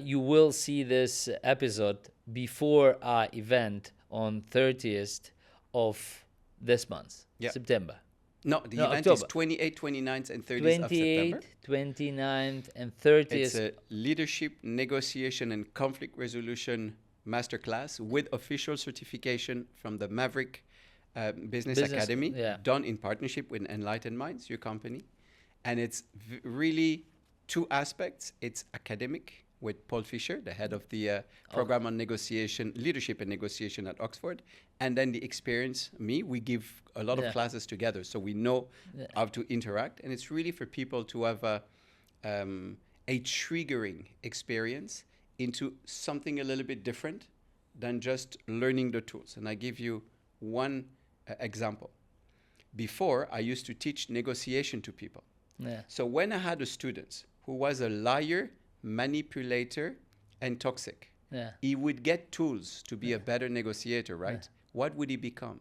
you will see this episode before our event on 30th of this month, September. No, the event October. is 28th, 29th, and 30th of September. 29th, and 30th. It's a leadership, negotiation, and conflict resolution masterclass with official certification from the Maverick Business Academy, done in partnership with Enlightened Minds, your company. And it's really 2 aspects. It's academic with Paul Fisher, the head of the program on negotiation, leadership and negotiation at Oxford. And then the experience, we give a lot of classes together, so we know how to interact. And it's really for people to have a triggering experience into something a little bit different than just learning the tools. And I give you one example. Before, I used to teach negotiation to people. Yeah. So when I had a student who was a liar, manipulator, and toxic, he would get tools to be a better negotiator, right? Yeah. What would he become?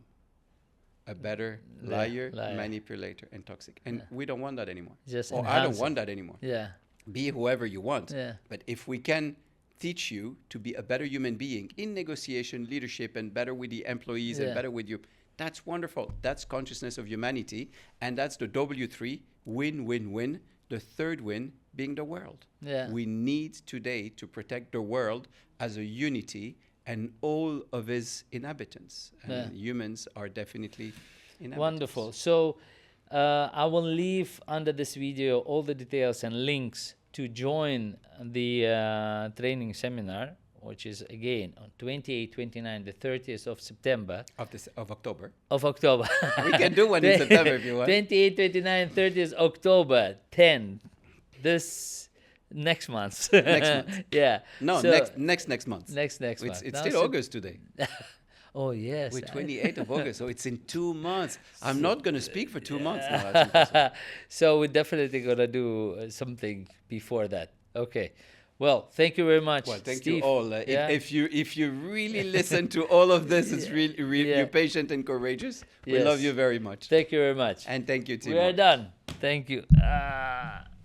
A better liar, manipulator, and toxic. And we don't want that anymore. I don't want that anymore. Yeah. Be whoever you want. Yeah. But if we can teach you to be a better human being in negotiation, leadership, and better with the employees and better with you, that's wonderful. That's consciousness of humanity. And that's the W3, win, win, win. The third win being the world. Yeah. We need today to protect the world as a unity and all of its inhabitants. And humans are definitely inhabitants. Wonderful. So I will leave under this video all the details and links to join the training seminar, which is again on 28, 29, the 30th of September. Of October. Of October. We can do one in September if you want. 28, 29, 30th October, 10. This next month. Next month. Yeah. No, so next month. Next month. It's still August today. Oh, yes. We're 28th of August, so it's in 2 months. I'm not going to speak for 2 months now. That's impossible. So we're definitely going to do something before that. Okay. Well, thank you very much. Well, thank Steve. you all. If you really listen to all of this, it's really you're patient and courageous. We love you very much. Thank you very much. And thank you, Timo. We are done. Thank you.